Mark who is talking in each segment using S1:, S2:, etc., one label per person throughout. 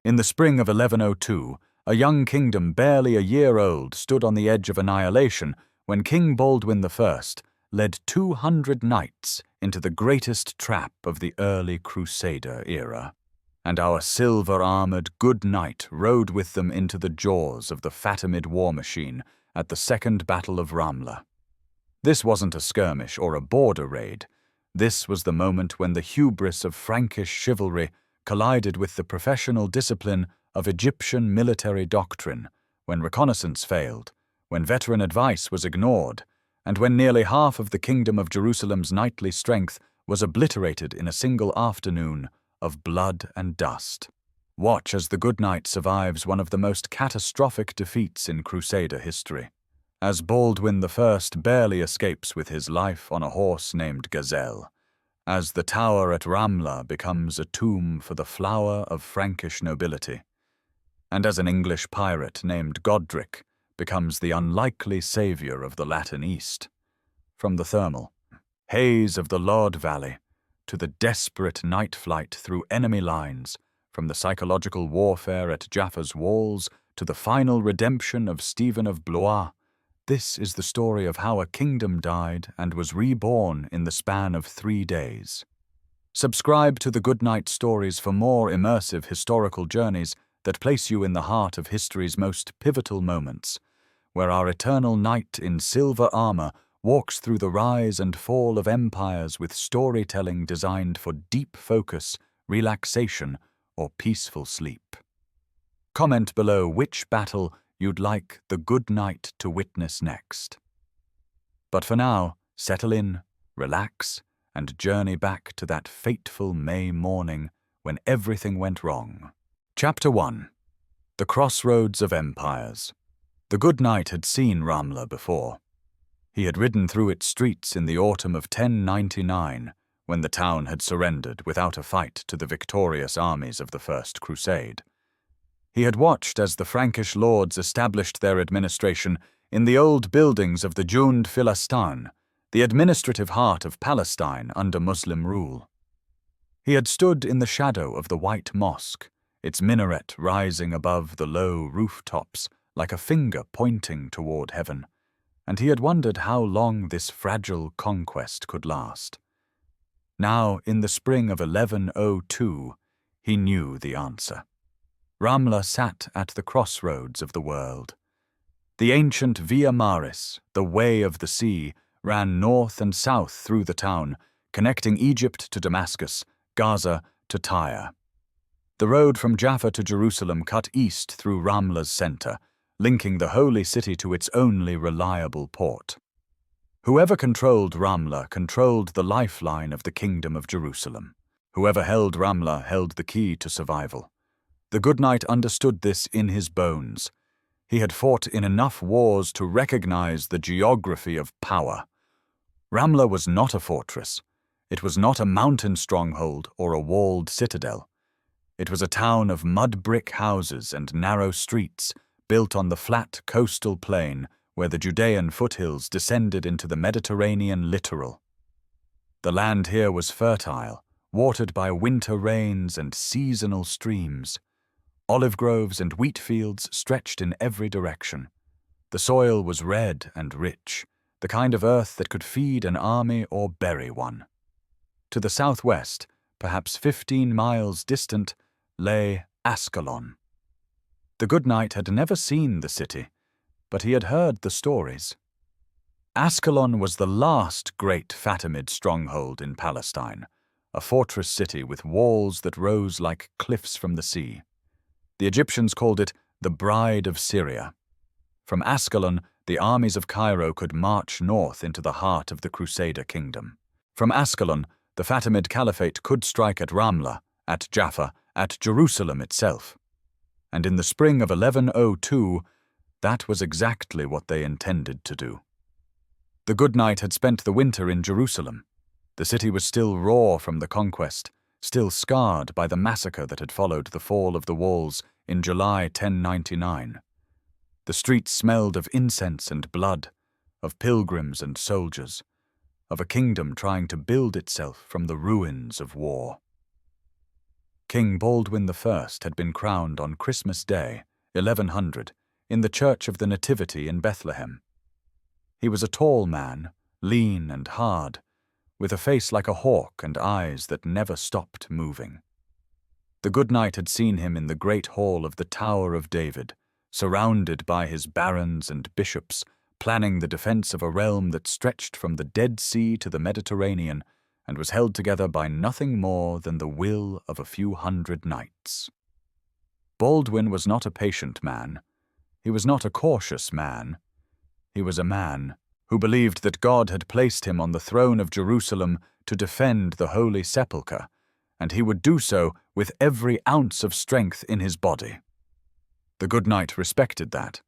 S1: In the spring of 1102, a young kingdom barely a year old stood on the edge of annihilation when King Baldwin I led 200 knights into the greatest trap of the early Crusader era. And our silver-armored good knight rode with them into the jaws of the Fatimid war machine at the Second Battle of Ramla. This wasn't a skirmish or a border raid. This was the moment when the hubris of Frankish chivalry collided with the professional discipline of Egyptian military doctrine, when reconnaissance failed, when veteran advice was ignored, and when nearly half of the Kingdom of Jerusalem's knightly strength was obliterated in a single afternoon of blood and dust. Watch as the good knight survives one of the most catastrophic defeats in Crusader history, as Baldwin I barely escapes with his life on a horse named Gazelle, as the tower at Ramla becomes a tomb for the flower of Frankish nobility, and as an English pirate named Godric becomes the unlikely savior of the Latin East. From the thermal haze of the Lord Valley to the desperate night flight through enemy lines, from the psychological warfare at Jaffa's walls to the final redemption of Stephen of Blois, this is the story of how a kingdom died and was reborn in the span of 3 days. Subscribe to the GoodKnight Stories for more immersive historical journeys that place you in the heart of history's most pivotal moments, where our eternal knight in silver armor walks through the rise and fall of empires with storytelling designed for deep focus, relaxation, or peaceful sleep. Comment below which battle you'd like the good knight to witness next. But for now, settle in, relax, and journey back to that fateful May morning when everything went wrong. Chapter 1. The Crossroads of Empires. The good knight had seen Ramla before. He had ridden through its streets in the autumn of 1099, when the town had surrendered without a fight to the victorious armies of the First Crusade. He had watched as the Frankish lords established their administration in the old buildings of the Jund Philistan, the administrative heart of Palestine under Muslim rule. He had stood in the shadow of the White Mosque, its minaret rising above the low rooftops like a finger pointing toward heaven, and he had wondered how long this fragile conquest could last. Now, in the spring of 1102, he knew the answer. Ramla sat at the crossroads of the world. The ancient Via Maris, the way of the sea, ran north and south through the town, connecting Egypt to Damascus, Gaza to Tyre. The road from Jaffa to Jerusalem cut east through Ramla's center, linking the holy city to its only reliable port. Whoever controlled Ramla controlled the lifeline of the Kingdom of Jerusalem. Whoever held Ramla held the key to survival. The good knight understood this in his bones. He had fought in enough wars to recognize the geography of power. Ramla was not a fortress. It was not a mountain stronghold or a walled citadel. It was a town of mud-brick houses and narrow streets, built on the flat coastal plain where the Judean foothills descended into the Mediterranean littoral. The land here was fertile, watered by winter rains and seasonal streams. Olive groves and wheat fields stretched in every direction. The soil was red and rich, the kind of earth that could feed an army or bury one. To the southwest, perhaps 15 miles distant, lay Ascalon. The good knight had never seen the city, but he had heard the stories. Ascalon was the last great Fatimid stronghold in Palestine, a fortress city with walls that rose like cliffs from the sea. The Egyptians called it the Bride of Syria. From Ascalon, the armies of Cairo could march north into the heart of the Crusader kingdom. From Ascalon, the Fatimid Caliphate could strike at Ramla, at Jaffa, at Jerusalem itself. And in the spring of 1102, that was exactly what they intended to do. The good knight had spent the winter in Jerusalem. The city was still raw from the conquest, still scarred by the massacre that had followed the fall of the walls in July 1099. The streets smelled of incense and blood, of pilgrims and soldiers, of a kingdom trying to build itself from the ruins of war. King Baldwin I had been crowned on Christmas Day, 1100, in the Church of the Nativity in Bethlehem. He was a tall man, lean and hard, with a face like a hawk and eyes that never stopped moving. The good knight had seen him in the great hall of the Tower of David, surrounded by his barons and bishops, planning the defense of a realm that stretched from the Dead Sea to the Mediterranean and was held together by nothing more than the will of a few hundred knights. Baldwin was not a patient man. He was not a cautious man. He was a man who believed that God had placed him on the throne of Jerusalem to defend the Holy Sepulchre, and he would do so with every ounce of strength in his body. The good knight respected that,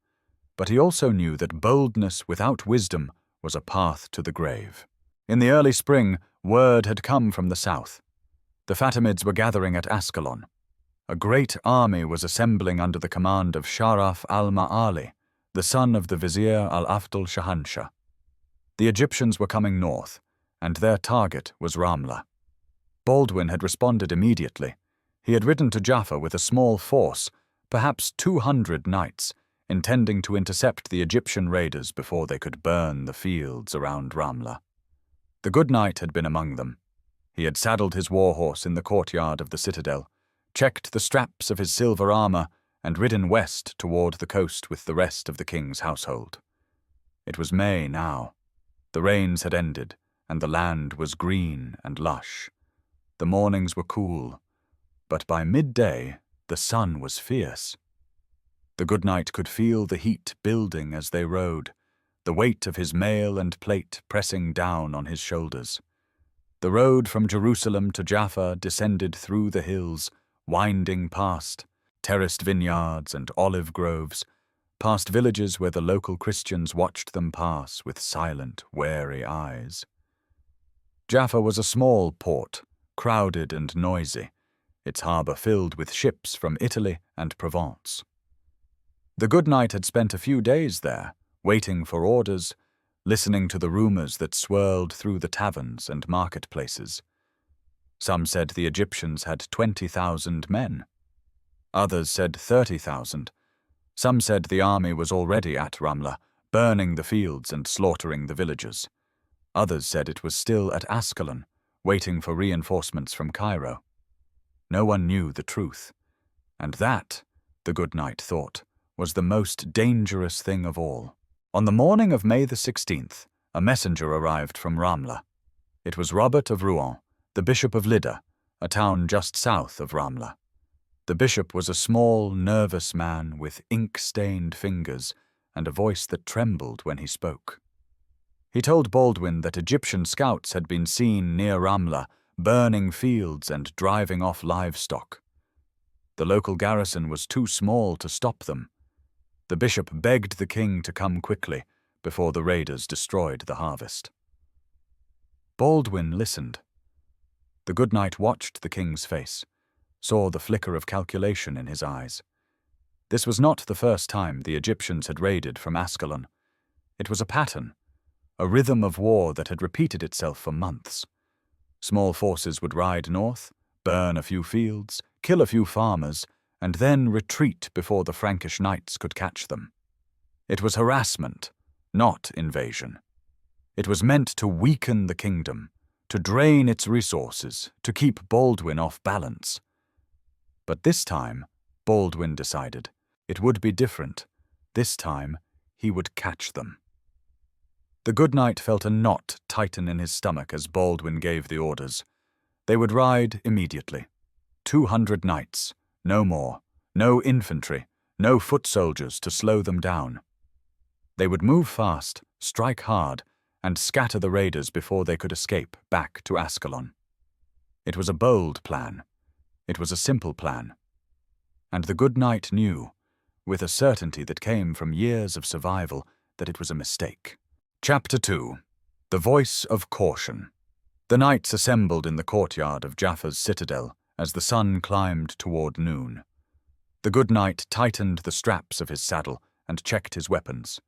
S1: but he also knew that boldness without wisdom was a path to the grave. In the early spring, word had come from the south. The Fatimids were gathering at Ascalon. A great army was assembling under the command of Sharaf al-Ma'ali, the son of the Vizier al-Afdal Shahanshah. The Egyptians were coming north, and their target was Ramla. Baldwin had responded immediately. He had ridden to Jaffa with a small force, perhaps 200 knights, intending to intercept the Egyptian raiders before they could burn the fields around Ramla. The good knight had been among them. He had saddled his war-horse in the courtyard of the citadel, checked the straps of his silver armor, and ridden west toward the coast with the rest of the king's household. It was May now. The rains had ended, and the land was green and lush. The mornings were cool, but by midday the sun was fierce. The good knight could feel the heat building as they rode, the weight of his mail and plate pressing down on his shoulders. The road from Jerusalem to Jaffa descended through the hills, winding past terraced vineyards and olive groves, past villages where the local Christians watched them pass with silent, wary eyes. Jaffa was a small port, crowded and noisy, its harbour filled with ships from Italy and Provence. The good knight had spent a few days there, waiting for orders, listening to the rumours that swirled through the taverns and marketplaces. Some said the Egyptians had 20,000 men. Others said 30,000. Some said the army was already at Ramla, burning the fields and slaughtering the villagers. Others said it was still at Ascalon, waiting for reinforcements from Cairo. No one knew the truth, and that, the good knight thought, was the most dangerous thing of all. On the morning of May the 16th, a messenger arrived from Ramla. It was Robert of Rouen, the Bishop of Lydda, a town just south of Ramla. The bishop was a small, nervous man with ink-stained fingers and a voice that trembled when he spoke. He told Baldwin that Egyptian scouts had been seen near Ramla, burning fields and driving off livestock. The local garrison was too small to stop them. The bishop begged the king to come quickly before the raiders destroyed the harvest. Baldwin listened. The good knight watched the king's face, saw the flicker of calculation in his eyes. This was not the first time the Egyptians had raided from Ascalon. It was a pattern, a rhythm of war that had repeated itself for months. Small forces would ride north, burn a few fields, kill a few farmers, and then retreat before the Frankish knights could catch them. It was harassment, not invasion. It was meant to weaken the kingdom, to drain its resources, to keep Baldwin off balance. But this time, Baldwin decided, it would be different. This time, he would catch them. The good knight felt a knot tighten in his stomach as Baldwin gave the orders. They would ride immediately. 200 knights, no more, no infantry, no foot soldiers to slow them down. They would move fast, strike hard, and scatter the raiders before they could escape back to Ascalon. It was a bold plan. It was a simple plan. And the good knight knew, with a certainty that came from years of survival, that it was a mistake. Chapter 2. The Voice of Caution. The knights assembled in the courtyard of Jaffa's citadel as the sun climbed toward noon. The good knight tightened the straps of his saddle and checked his weapons.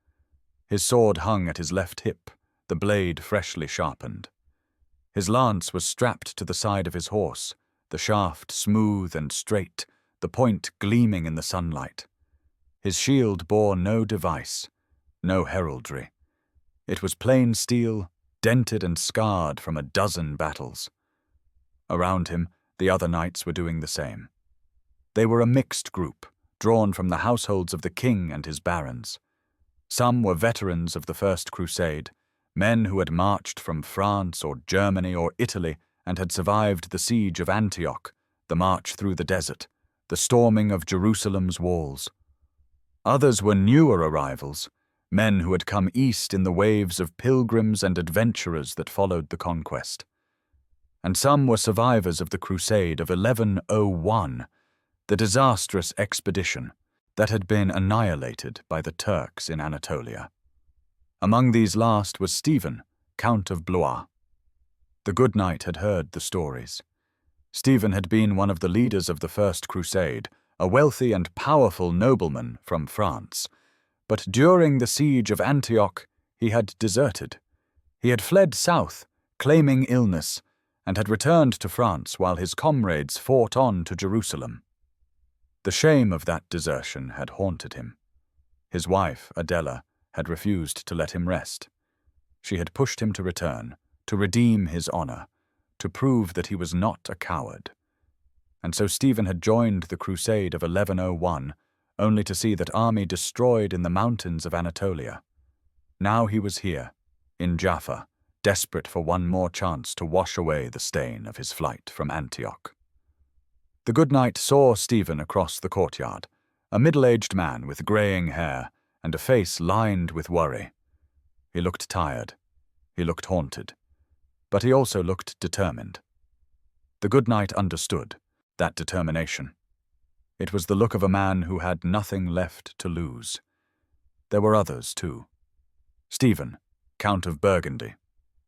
S1: His sword hung at his left hip, the blade freshly sharpened. His lance was strapped to the side of his horse, the shaft smooth and straight, the point gleaming in the sunlight. His shield bore no device, no heraldry. It was plain steel, dented and scarred from a dozen battles. Around him, the other knights were doing the same. They were a mixed group, drawn from the households of the king and his barons. Some were veterans of the First Crusade, men who had marched from France or Germany or Italy and had survived the siege of Antioch, the march through the desert, the storming of Jerusalem's walls. Others were newer arrivals, men who had come east in the waves of pilgrims and adventurers that followed the conquest. And some were survivors of the Crusade of 1101, the disastrous expedition that had been annihilated by the Turks in Anatolia. Among these last was Stephen, Count of Blois. The good knight had heard the stories. Stephen had been one of the leaders of the First Crusade, a wealthy and powerful nobleman from France. But during the siege of Antioch, he had deserted. He had fled south, claiming illness, and had returned to France while his comrades fought on to Jerusalem. The shame of that desertion had haunted him. His wife, Adela, had refused to let him rest. She had pushed him to return, to redeem his honor, to prove that he was not a coward. And so Stephen had joined the Crusade of 1101, only to see that army destroyed in the mountains of Anatolia. Now he was here, in Jaffa, desperate for one more chance to wash away the stain of his flight from Antioch. The good knight saw Stephen across the courtyard, a middle-aged man with greying hair and a face lined with worry. He looked tired. He looked haunted. But he also looked determined. The good knight understood that determination. It was the look of a man who had nothing left to lose. There were others, too. Stephen, Count of Burgundy,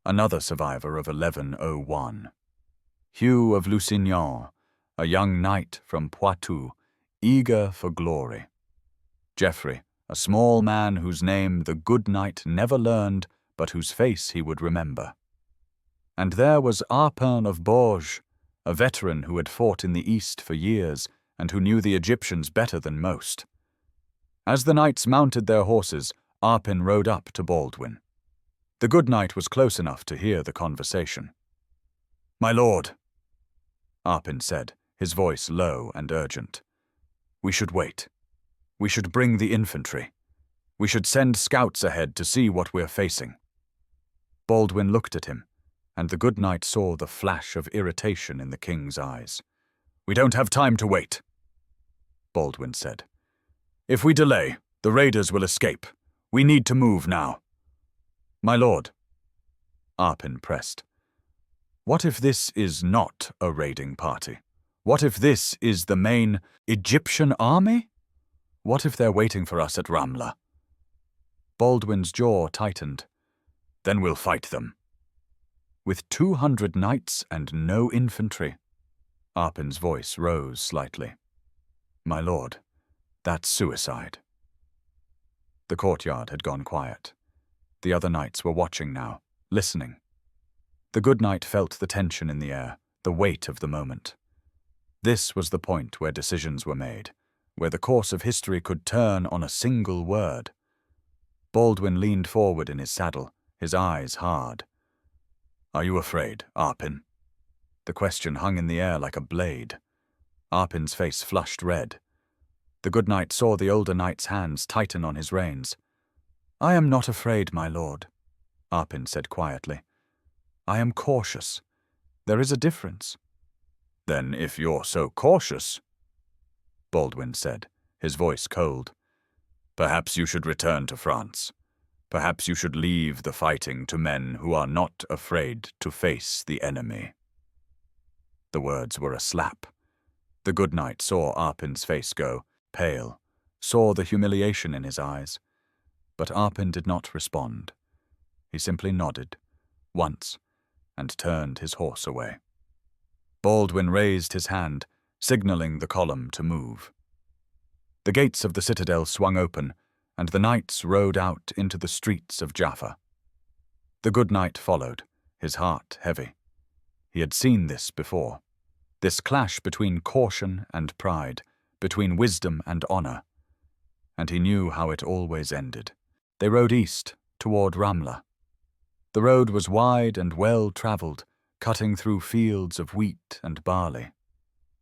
S1: another survivor of 1101. Hugh of Lusignan, a young knight from Poitou, eager for glory. Geoffrey, a small man whose name the good knight never learned, but whose face he would remember. And there was Arpin of Bourges, a veteran who had fought in the east for years and who knew the Egyptians better than most. As the knights mounted their horses, Arpin rode up to Baldwin. The good knight was close enough to hear the conversation. "My lord," Arpin said, his voice low and urgent. "We should wait. We should bring the infantry. We should send scouts ahead to see what we're facing." Baldwin looked at him, and the good knight saw the flash of irritation in the king's eyes. "We don't have time to wait," Baldwin said. "If we delay, the raiders will escape. We need to move now." "My lord," Arpin pressed, "what if this is not a raiding party? What if this is the main Egyptian army? What if they're waiting for us at Ramla?" Baldwin's jaw tightened. "Then we'll fight them." "With 200 knights and no infantry?" Arpin's voice rose slightly. "My lord, that's suicide." The courtyard had gone quiet. The other knights were watching now, listening. The good knight felt the tension in the air, the weight of the moment. This was the point where decisions were made, where the course of history could turn on a single word. Baldwin leaned forward in his saddle, his eyes hard. "Are you afraid, Arpin?" The question hung in the air like a blade. Arpin's face flushed red. The good knight saw the older knight's hands tighten on his reins. "I am not afraid, my lord," Arpin said quietly. "I am cautious. There is a difference." "Then if you're so cautious," Baldwin said, his voice cold, "perhaps you should return to France. Perhaps you should leave the fighting to men who are not afraid to face the enemy." The words were a slap. The good knight saw Arpin's face go pale, saw the humiliation in his eyes. But Arpin did not respond. He simply nodded, once, and turned his horse away. Baldwin raised his hand, signaling the column to move. The gates of the citadel swung open, and the knights rode out into the streets of Jaffa. The good knight followed, his heart heavy. He had seen this before. this clash between caution and pride, between wisdom and honor. And he knew how it always ended. They rode east, toward Ramla. The road was wide and well-traveled, cutting through fields of wheat and barley.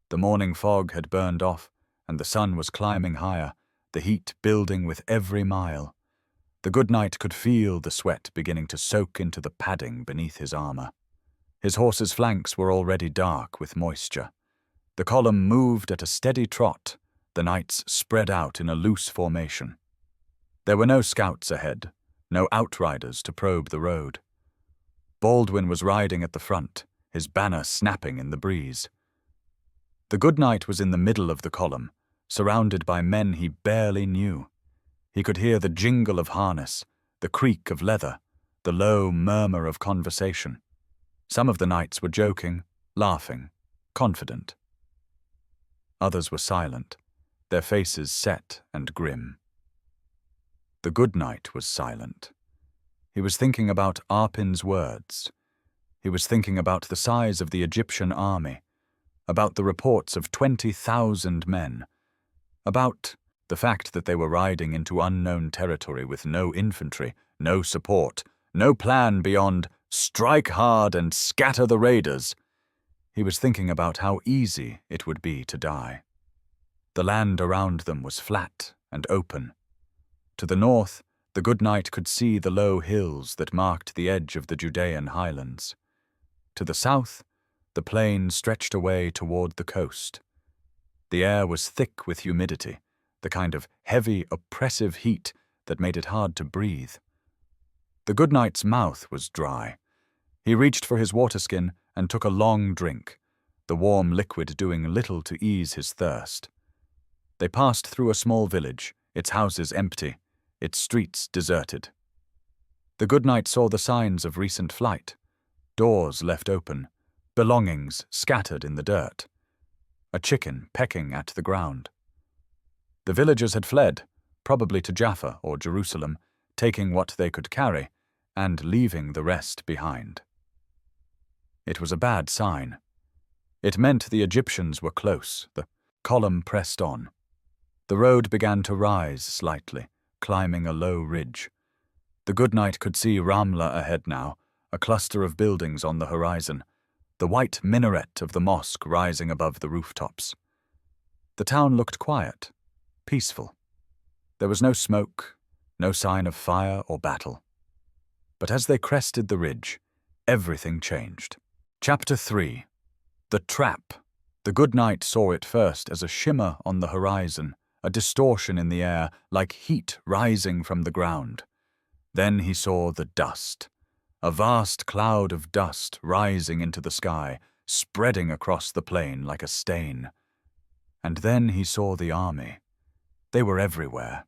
S1: The morning fog had burned off, and the sun was climbing higher, the heat building with every mile. The good knight could feel the sweat beginning to soak into the padding beneath his armor. His horse's flanks were already dark with moisture. The column moved at a steady trot, the knights spread out in a loose formation. There were no scouts ahead, no outriders to probe the road. Baldwin was riding at the front, his banner snapping in the breeze. The good knight was in the middle of the column, surrounded by men he barely knew. He could hear the jingle of harness, the creak of leather, the low murmur of conversation. Some of the knights were joking, laughing, confident. Others were silent, their faces set and grim. The good knight was silent. He was thinking about Arpin's words. He was thinking about the size of the Egyptian army, about the reports of 20,000 men, about the fact that they were riding into unknown territory with no infantry, no support, no plan beyond strike hard and scatter the raiders. He was thinking about how easy it would be to die. The land around them was flat and open. To the north, the good knight could see the low hills that marked the edge of the Judean highlands. To the south, the plain stretched away toward the coast. The air was thick with humidity, the kind of heavy, oppressive heat that made it hard to breathe. The good knight's mouth was dry. He reached for his waterskin and took a long drink, the warm liquid doing little to ease his thirst. They passed through a small village, its houses empty, its streets deserted. The good knight saw the signs of recent flight, doors left open, belongings scattered in the dirt, a chicken pecking at the ground. The villagers had fled, probably to Jaffa or Jerusalem, taking what they could carry and leaving the rest behind. It was a bad sign. It meant the Egyptians were close. The column pressed on. The road began to rise slightly, climbing a low ridge. The good knight could see Ramla ahead now, a cluster of buildings on the horizon, the white minaret of the mosque rising above the rooftops. The town looked quiet, peaceful. There was no smoke, no sign of fire or battle. But as they crested the ridge, everything changed. Chapter 3. The Trap. The good knight saw it first as a shimmer on the horizon, a distortion in the air, like heat rising from the ground. Then he saw the dust, a vast cloud of dust rising into the sky, spreading across the plain like a stain. And then he saw the army. They were everywhere.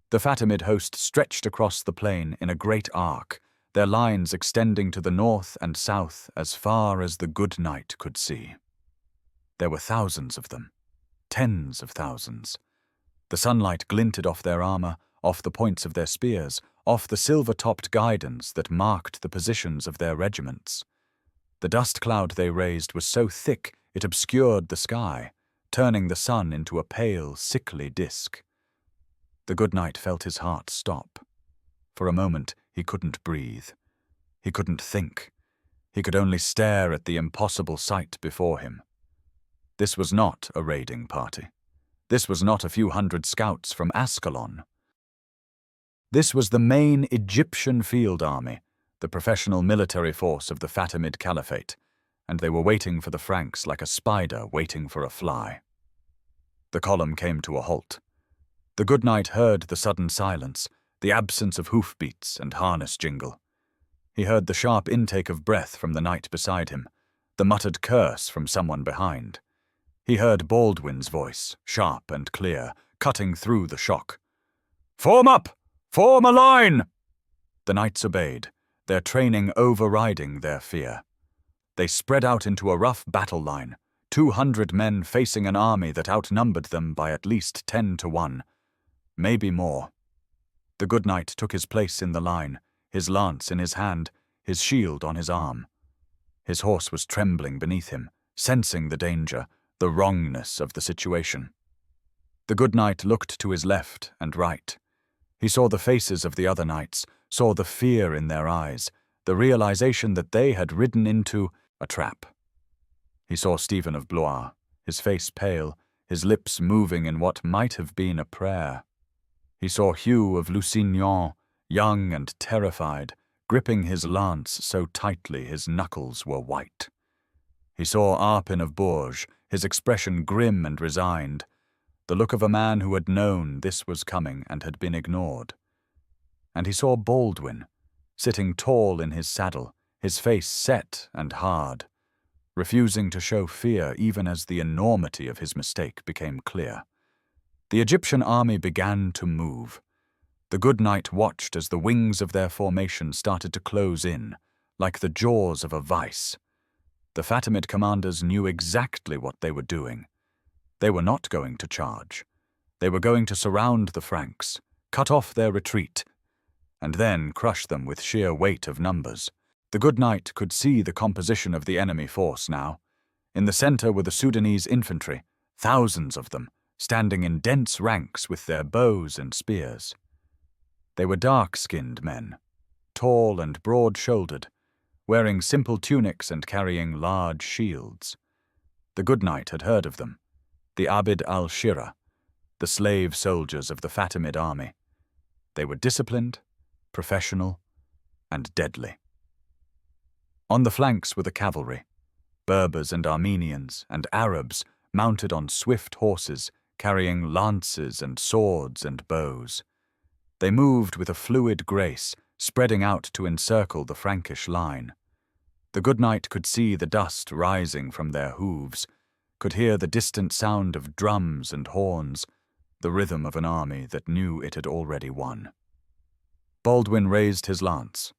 S1: The Fatimid host stretched across the plain in a great arc, their lines extending to the north and south as far as the good knight could see. There were thousands of them, tens of thousands. The sunlight glinted off their armor, off the points of their spears, off the silver-topped guidons that marked the positions of their regiments. The dust cloud they raised was so thick it obscured the sky, turning the sun into a pale, sickly disk. The good knight felt his heart stop. For a moment, he couldn't breathe. He couldn't think. He could only stare at the impossible sight before him. This was not a raiding party. This was not a few hundred scouts from Ascalon. This was the main Egyptian field army, the professional military force of the Fatimid Caliphate, and they were waiting for the Franks like a spider waiting for a fly. The column came to a halt. The good knight heard the sudden silence, the absence of hoofbeats and harness jingle. He heard the sharp intake of breath from the knight beside him, the muttered curse from someone behind. He heard Baldwin's voice, sharp and clear, cutting through the shock. "Form up! Form a line!" The knights obeyed, their training overriding their fear. They spread out into a rough battle line, 200 men facing an army that outnumbered them by at least 10 to 1, maybe more. The good knight took his place in the line, his lance in his hand, his shield on his arm. His horse was trembling beneath him, sensing the danger, the wrongness of the situation. The good knight looked to his left and right. He saw the faces of the other knights, saw the fear in their eyes, the realization that they had ridden into a trap. He saw Stephen of Blois, his face pale, his lips moving in what might have been a prayer. He saw Hugh of Lusignan, young and terrified, gripping his lance so tightly his knuckles were white. He saw Arpin of Bourges, his expression grim and resigned, the look of a man who had known this was coming and had been ignored. And he saw Baldwin, sitting tall in his saddle, his face set and hard, refusing to show fear even as the enormity of his mistake became clear. The Egyptian army began to move. The good knight watched as the wings of their formation started to close in, like the jaws of a vice. The Fatimid commanders knew exactly what they were doing. They were not going to charge. They were going to surround the Franks, cut off their retreat, and then crush them with sheer weight of numbers. The good knight could see the composition of the enemy force now. In the center were the Sudanese infantry, thousands of them, standing in dense ranks with their bows and spears. They were dark-skinned men, tall and broad-shouldered, wearing simple tunics and carrying large shields. The good knight had heard of them, the Abid al-Shira, the slave soldiers of the Fatimid army. They were disciplined, professional, and deadly. On the flanks were the cavalry, Berbers and Armenians and Arabs mounted on swift horses, carrying lances and swords and bows. They moved with a fluid grace, spreading out to encircle the Frankish line. The good knight could see the dust rising from their hooves, could hear the distant sound of drums and horns, the rhythm of an army that knew it had already won. Baldwin raised his lance.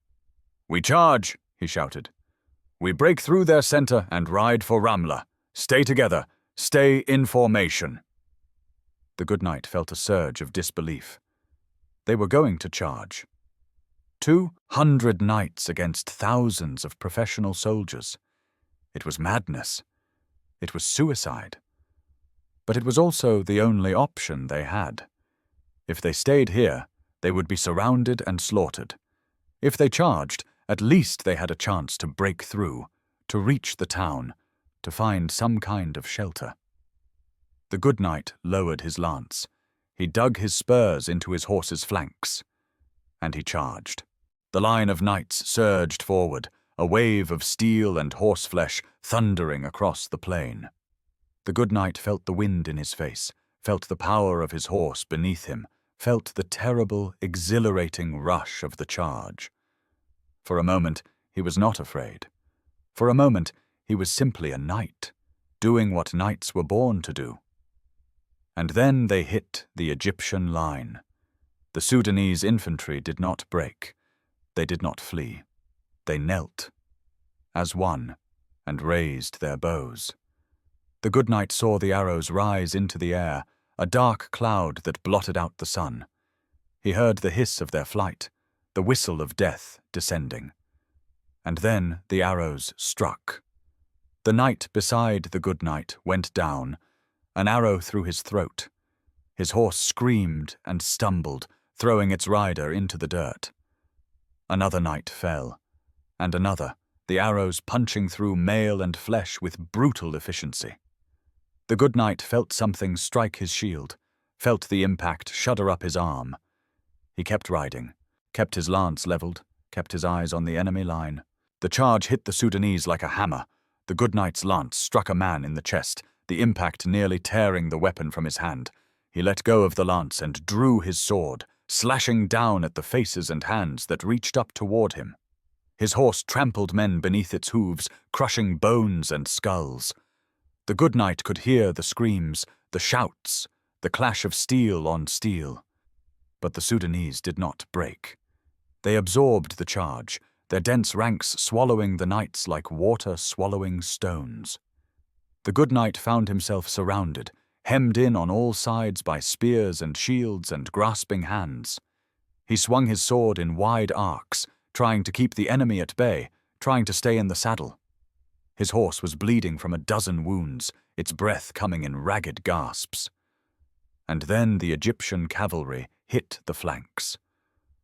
S1: "We charge," he shouted. "We break through their center and ride for Ramla. Stay together. Stay in formation." The good knight felt a surge of disbelief. They were going to charge. 200 knights against thousands of professional soldiers. It was madness. It was suicide. But it was also the only option they had. If they stayed here, they would be surrounded and slaughtered. If they charged, at least they had a chance to break through, to reach the town, to find some kind of shelter. The good knight lowered his lance. He dug his spurs into his horse's flanks, and he charged. The line of knights surged forward, a wave of steel and horseflesh thundering across the plain. The good knight felt the wind in his face, felt the power of his horse beneath him, felt the terrible, exhilarating rush of the charge. For a moment, he was not afraid. For a moment, he was simply a knight, doing what knights were born to do. And then they hit the Egyptian line. The Sudanese infantry did not break. They did not flee. They knelt, as one, and raised their bows. The good knight saw the arrows rise into the air, a dark cloud that blotted out the sun. He heard the hiss of their flight, the whistle of death descending. And then the arrows struck. The knight beside the good knight went down, an arrow through his throat. His horse screamed and stumbled, throwing its rider into the dirt. Another knight fell, and another, the arrows punching through mail and flesh with brutal efficiency. The good knight felt something strike his shield, felt the impact shudder up his arm. He kept riding, kept his lance leveled, kept his eyes on the enemy line. The charge hit the Sudanese like a hammer. The good knight's lance struck a man in the chest, the impact nearly tearing the weapon from his hand. He let go of the lance and drew his sword, slashing down at the faces and hands that reached up toward him. His horse trampled men beneath its hooves, crushing bones and skulls. The good knight could hear the screams, the shouts, the clash of steel on steel. But the Sudanese did not break. They absorbed the charge, their dense ranks swallowing the knights like water swallowing stones. The good knight found himself surrounded, hemmed in on all sides by spears and shields and grasping hands. He swung his sword in wide arcs, trying to keep the enemy at bay, trying to stay in the saddle. His horse was bleeding from a dozen wounds, its breath coming in ragged gasps. And then the Egyptian cavalry hit the flanks.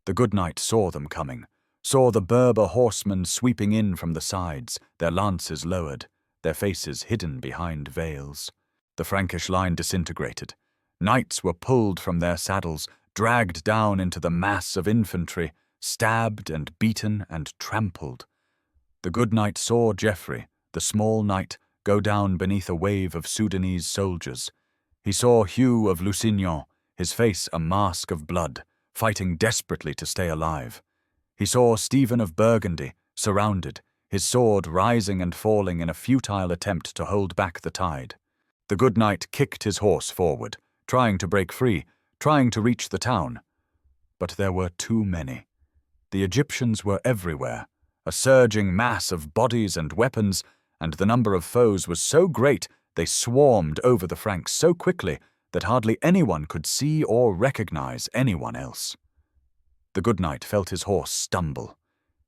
S1: The good knight saw them coming, saw the Berber horsemen sweeping in from the sides, their lances lowered, their faces hidden behind veils. The Frankish line disintegrated. Knights were pulled from their saddles, dragged down into the mass of infantry, stabbed and beaten and trampled. The good knight saw Geoffrey, the small knight, go down beneath a wave of Sudanese soldiers. He saw Hugh of Lusignan, his face a mask of blood, fighting desperately to stay alive. He saw Stephen of Burgundy, surrounded, his sword rising and falling in a futile attempt to hold back the tide. The good knight kicked his horse forward, trying to break free, trying to reach the town. But there were too many. The Egyptians were everywhere, a surging mass of bodies and weapons, and the number of foes was so great they swarmed over the Franks so quickly that hardly anyone could see or recognize anyone else. The good knight felt his horse stumble.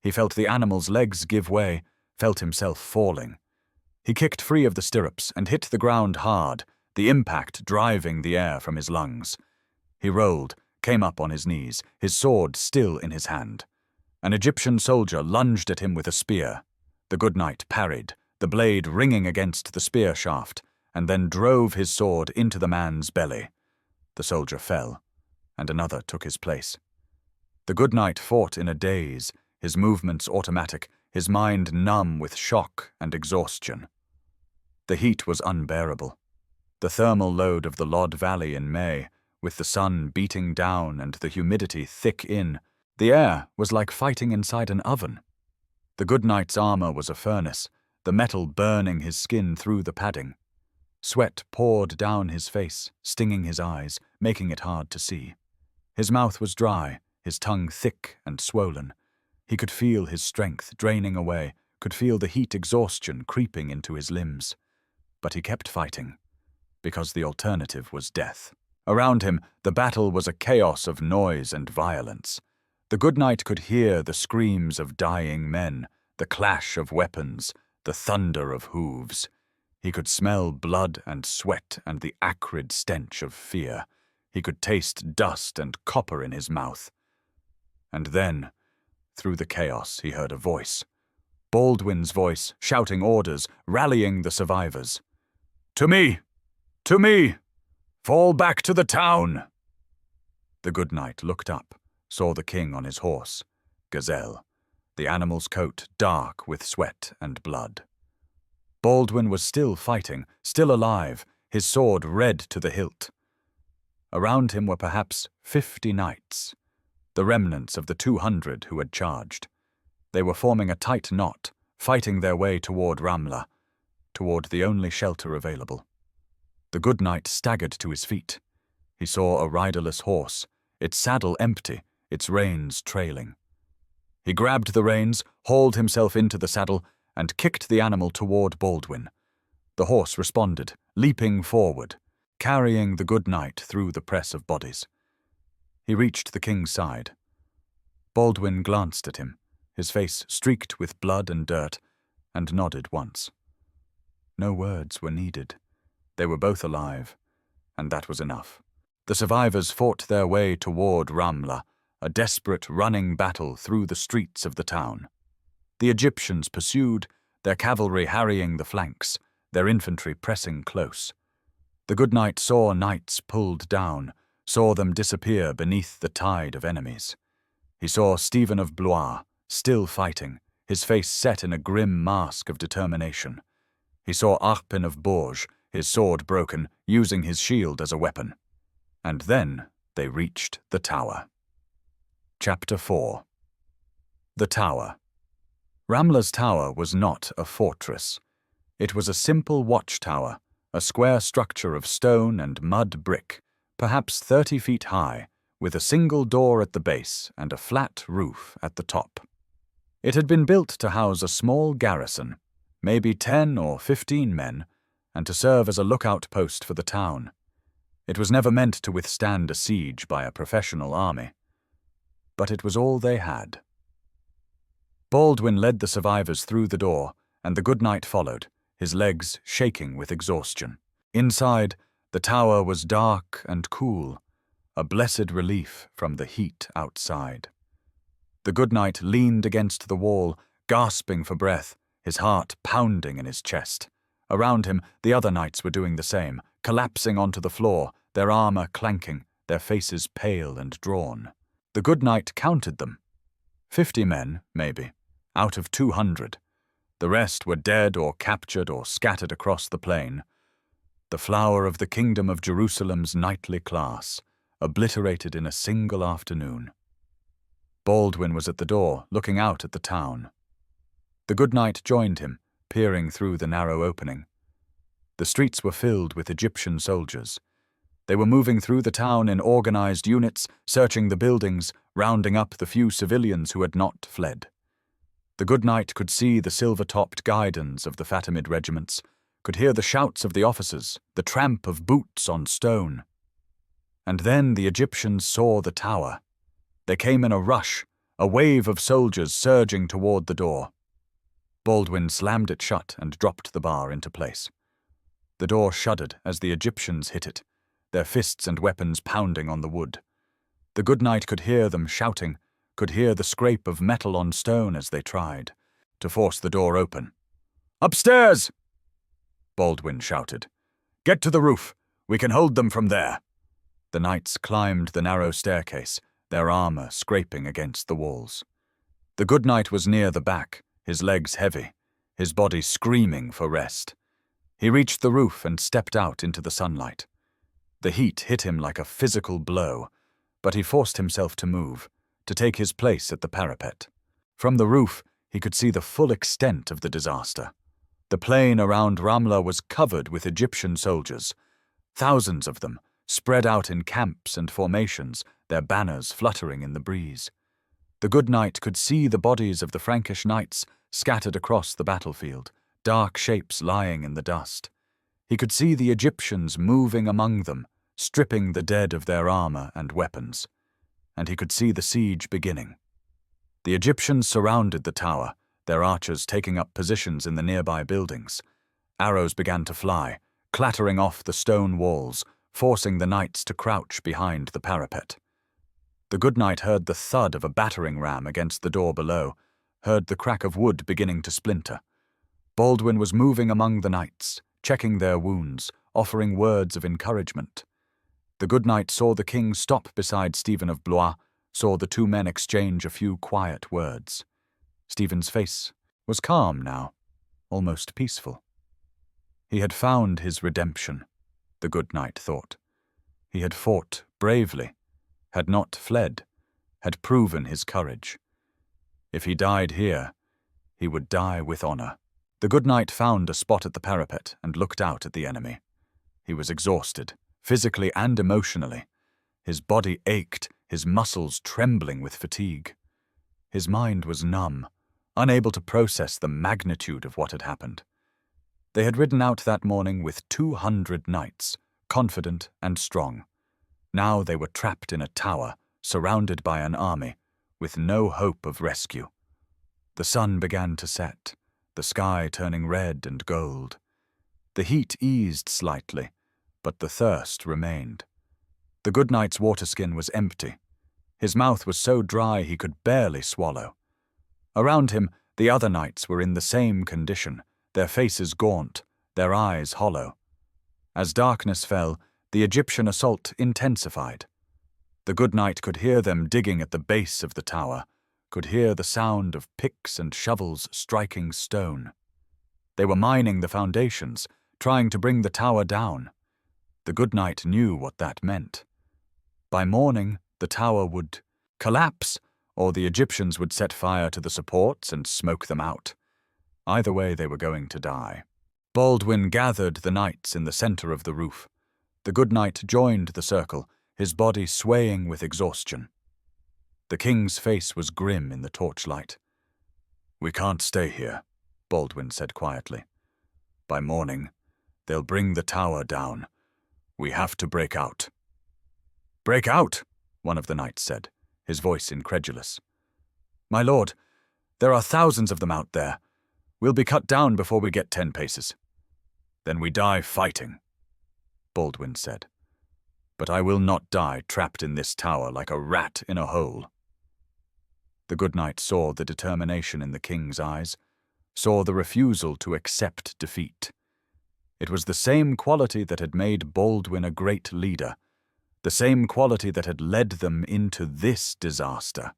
S1: He felt the animal's legs give way, felt himself falling. He kicked free of the stirrups and hit the ground hard, the impact driving the air from his lungs. He rolled, came up on his knees, his sword still in his hand. An Egyptian soldier lunged at him with a spear. The good knight parried, the blade ringing against the spear shaft, and then drove his sword into the man's belly. The soldier fell, and another took his place. The good knight fought in a daze, his movements automatic, his mind numb with shock and exhaustion. The heat was unbearable. The thermal load of the Lod Valley in May, with the sun beating down and the humidity thick in, the air was like fighting inside an oven. The good knight's armor was a furnace, the metal burning his skin through the padding. Sweat poured down his face, stinging his eyes, making it hard to see. His mouth was dry, his tongue thick and swollen. He could feel his strength draining away, could feel the heat exhaustion creeping into his limbs. But he kept fighting, because the alternative was death. Around him, the battle was a chaos of noise and violence. The good knight could hear the screams of dying men, the clash of weapons, the thunder of hooves. He could smell blood and sweat and the acrid stench of fear. He could taste dust and copper in his mouth. And then, through the chaos, he heard a voice. Baldwin's voice, shouting orders, rallying the survivors. "To me! To me! Fall back to the town!" The good knight looked up, saw the king on his horse, Gazelle, the animal's coat dark with sweat and blood. Baldwin was still fighting, still alive, his sword red to the hilt. Around him were perhaps 50 knights, the remnants of the 200 who had charged. They were forming a tight knot, fighting their way toward Ramla, toward the only shelter available. The good knight staggered to his feet. He saw a riderless horse, its saddle empty, its reins trailing. He grabbed the reins, hauled himself into the saddle, and kicked the animal toward Baldwin. The horse responded, leaping forward, carrying the good knight through the press of bodies. He reached the king's side. Baldwin glanced at him, his face streaked with blood and dirt, and nodded once. No words were needed. They were both alive, and that was enough. The survivors fought their way toward Ramla, a desperate running battle through the streets of the town. The Egyptians pursued, their cavalry harrying the flanks, their infantry pressing close. The good knight saw knights pulled down, saw them disappear beneath the tide of enemies. He saw Stephen of Blois, still fighting, his face set in a grim mask of determination. He saw Arpin of Bourges, his sword broken, using his shield as a weapon. And then they reached the tower. Chapter 4. The Tower. Ramla's tower was not a fortress. It was a simple watchtower, a square structure of stone and mud brick, perhaps 30 feet high, with a single door at the base and a flat roof at the top. It had been built to house a small garrison, maybe 10 or 15 men, and to serve as a lookout post for the town. It was never meant to withstand a siege by a professional army. But it was all they had. Baldwin led the survivors through the door, and the good knight followed, his legs shaking with exhaustion. Inside, the tower was dark and cool, a blessed relief from the heat outside. The good knight leaned against the wall, gasping for breath, his heart pounding in his chest. Around him, the other knights were doing the same, collapsing onto the floor, their armor clanking, their faces pale and drawn. The good knight counted them. 50 men, maybe, out of 200. The rest were dead or captured or scattered across the plain. The flower of the kingdom of Jerusalem's knightly class, obliterated in a single afternoon. Baldwin was at the door, looking out at the town. The good knight joined him, peering through the narrow opening. The streets were filled with Egyptian soldiers. They were moving through the town in organized units, searching the buildings, rounding up the few civilians who had not fled. The good knight could see the silver-topped guidons of the Fatimid regiments, could hear the shouts of the officers, the tramp of boots on stone. And then the Egyptians saw the tower. They came in a rush, a wave of soldiers surging toward the door. Baldwin slammed it shut and dropped the bar into place. The door shuddered as the Egyptians hit it, their fists and weapons pounding on the wood. The good knight could hear them shouting, could hear the scrape of metal on stone as they tried to force the door open. "Upstairs!" Baldwin shouted. "Get to the roof. We can hold them from there." The knights climbed the narrow staircase, their armor scraping against the walls. The good knight was near the back, his legs heavy, his body screaming for rest. He reached the roof and stepped out into the sunlight. The heat hit him like a physical blow, but he forced himself to move, to take his place at the parapet. From the roof, he could see the full extent of the disaster. The plain around Ramla was covered with Egyptian soldiers, thousands of them, spread out in camps and formations, their banners fluttering in the breeze. The good knight could see the bodies of the Frankish knights scattered across the battlefield, dark shapes lying in the dust. He could see the Egyptians moving among them, stripping the dead of their armor and weapons. And he could see the siege beginning. The Egyptians surrounded the tower, their archers taking up positions in the nearby buildings. Arrows began to fly, clattering off the stone walls, forcing the knights to crouch behind the parapet. The good knight heard the thud of a battering ram against the door below, heard the crack of wood beginning to splinter. Baldwin was moving among the knights, checking their wounds, offering words of encouragement. The good knight saw the king stop beside Stephen of Blois, saw the two men exchange a few quiet words. Stephen's face was calm now, almost peaceful. He had found his redemption, the good knight thought. He had fought bravely, had not fled, had proven his courage. If he died here, he would die with honor. The good knight found a spot at the parapet and looked out at the enemy. He was exhausted, physically and emotionally. His body ached, his muscles trembling with fatigue. His mind was numb, unable to process the magnitude of what had happened. They had ridden out that morning with 200 knights, confident and strong. Now they were trapped in a tower, surrounded by an army, with no hope of rescue. The sun began to set, the sky turning red and gold. The heat eased slightly, but the thirst remained. The good knight's waterskin was empty. His mouth was so dry he could barely swallow. Around him, the other knights were in the same condition, their faces gaunt, their eyes hollow. As darkness fell, the Egyptian assault intensified. The good knight could hear them digging at the base of the tower, could hear the sound of picks and shovels striking stone. They were mining the foundations, trying to bring the tower down. The good knight knew what that meant. By morning, the tower would collapse, or the Egyptians would set fire to the supports and smoke them out. Either way, they were going to die. Baldwin gathered the knights in the center of the roof. The good knight joined the circle, his body swaying with exhaustion. The king's face was grim in the torchlight. "We can't stay here," Baldwin said quietly. "By morning, they'll bring the tower down. We have to break out." "Break out?" one of the knights said, his voice incredulous. "My lord, there are thousands of them out there. We'll be cut down before we get 10 paces. Then we die fighting, Baldwin said. But I will not die trapped in this tower like a rat in a hole. The good knight saw the determination in the king's eyes, saw the refusal to accept defeat. It was the same quality that had made Baldwin a great leader, the same quality that had led them into this disaster.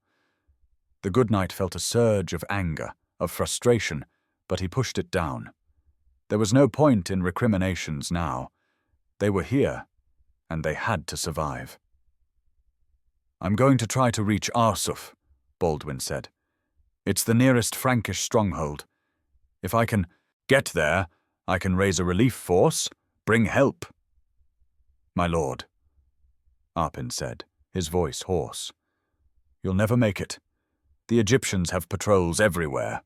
S1: The good knight felt a surge of anger, of frustration, but he pushed it down. There was no point in recriminations now. They were here, and they had to survive. I'm going to try to reach Arsuf, Baldwin said. It's the nearest Frankish stronghold. If I can get there, I can raise a relief force, bring help. My lord, Arpin said, his voice hoarse. You'll never make it. The Egyptians have patrols everywhere.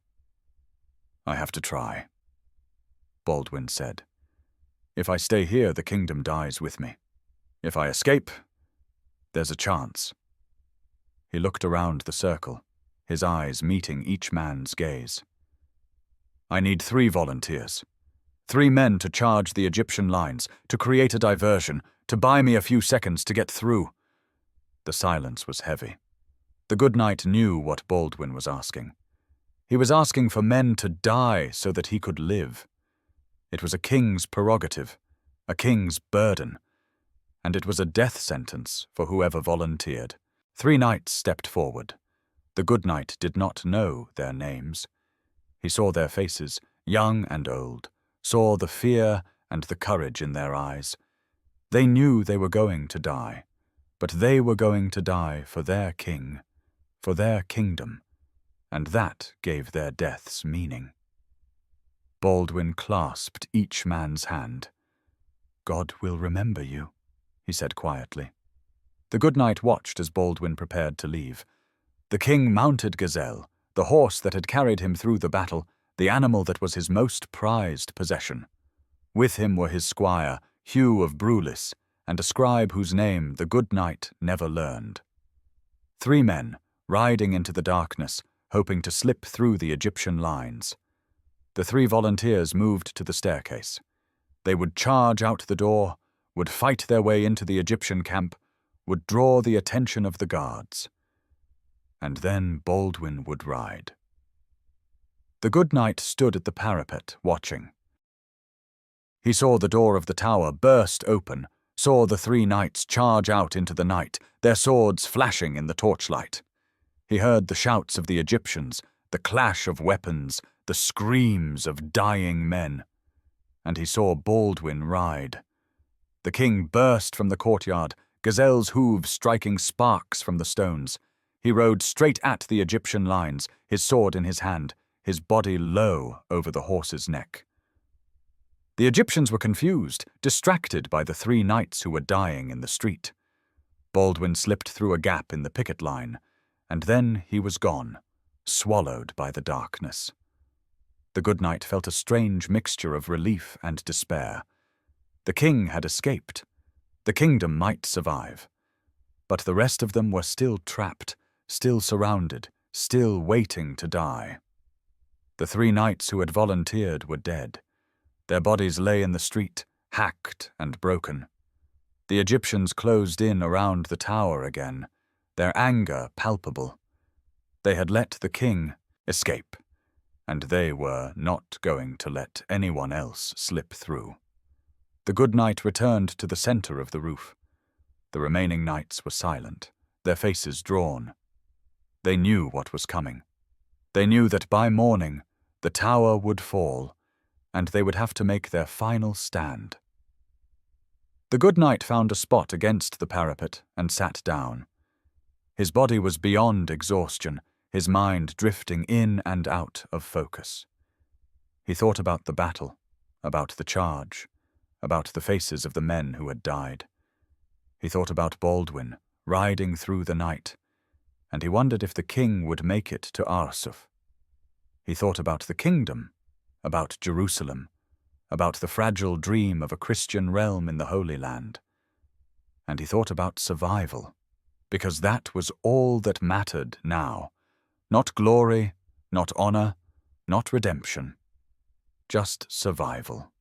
S1: I have to try, Baldwin said. If I stay here, the kingdom dies with me. If I escape, there's a chance. He looked around the circle, his eyes meeting each man's gaze. I need 3 volunteers. 3 men to charge the Egyptian lines, to create a diversion, to buy me a few seconds to get through. The silence was heavy. The good knight knew what Baldwin was asking. He was asking for men to die so that he could live. It was a king's prerogative, a king's burden, and it was a death sentence for whoever volunteered. 3 knights stepped forward. The good knight did not know their names. He saw their faces, young and old, saw the fear and the courage in their eyes. They knew they were going to die, but they were going to die for their king, for their kingdom, and that gave their deaths meaning. Baldwin clasped each man's hand. God will remember you, he said quietly. The good knight watched as Baldwin prepared to leave. The king mounted Gazelle, the horse that had carried him through the battle, the animal that was his most prized possession. With him were his squire, Hugh of Brulis, and a scribe whose name the good knight never learned. 3 men, riding into the darkness, hoping to slip through the Egyptian lines. The 3 volunteers moved to the staircase. They would charge out the door, would fight their way into the Egyptian camp, would draw the attention of the guards. And then Baldwin would ride. The good knight stood at the parapet, watching. He saw the door of the tower burst open, saw the 3 knights charge out into the night, their swords flashing in the torchlight. He heard the shouts of the Egyptians, the clash of weapons, the screams of dying men. And he saw Baldwin ride. The king burst from the courtyard, Gazelle's hooves striking sparks from the stones. He rode straight at the Egyptian lines, his sword in his hand, his body low over the horse's neck. The Egyptians were confused, distracted by the 3 knights who were dying in the street. Baldwin slipped through a gap in the picket line, and then he was gone, swallowed by the darkness. The good knight felt a strange mixture of relief and despair. The king had escaped. The kingdom might survive. But the rest of them were still trapped, still surrounded, still waiting to die. The 3 knights who had volunteered were dead. Their bodies lay in the street, hacked and broken. The Egyptians closed in around the tower again, their anger palpable. They had let the king escape, and they were not going to let anyone else slip through. The good knight returned to the center of the roof. The remaining knights were silent, their faces drawn. They knew what was coming. They knew that by morning the tower would fall, and they would have to make their final stand. The good knight found a spot against the parapet and sat down. His body was beyond exhaustion, his mind drifting in and out of focus. He thought about the battle, about the charge, about the faces of the men who had died. He thought about Baldwin, riding through the night, and he wondered if the king would make it to Arsuf. He thought about the kingdom, about Jerusalem, about the fragile dream of a Christian realm in the Holy Land. And he thought about survival, because that was all that mattered now. Not glory, not honor, not redemption. just survival.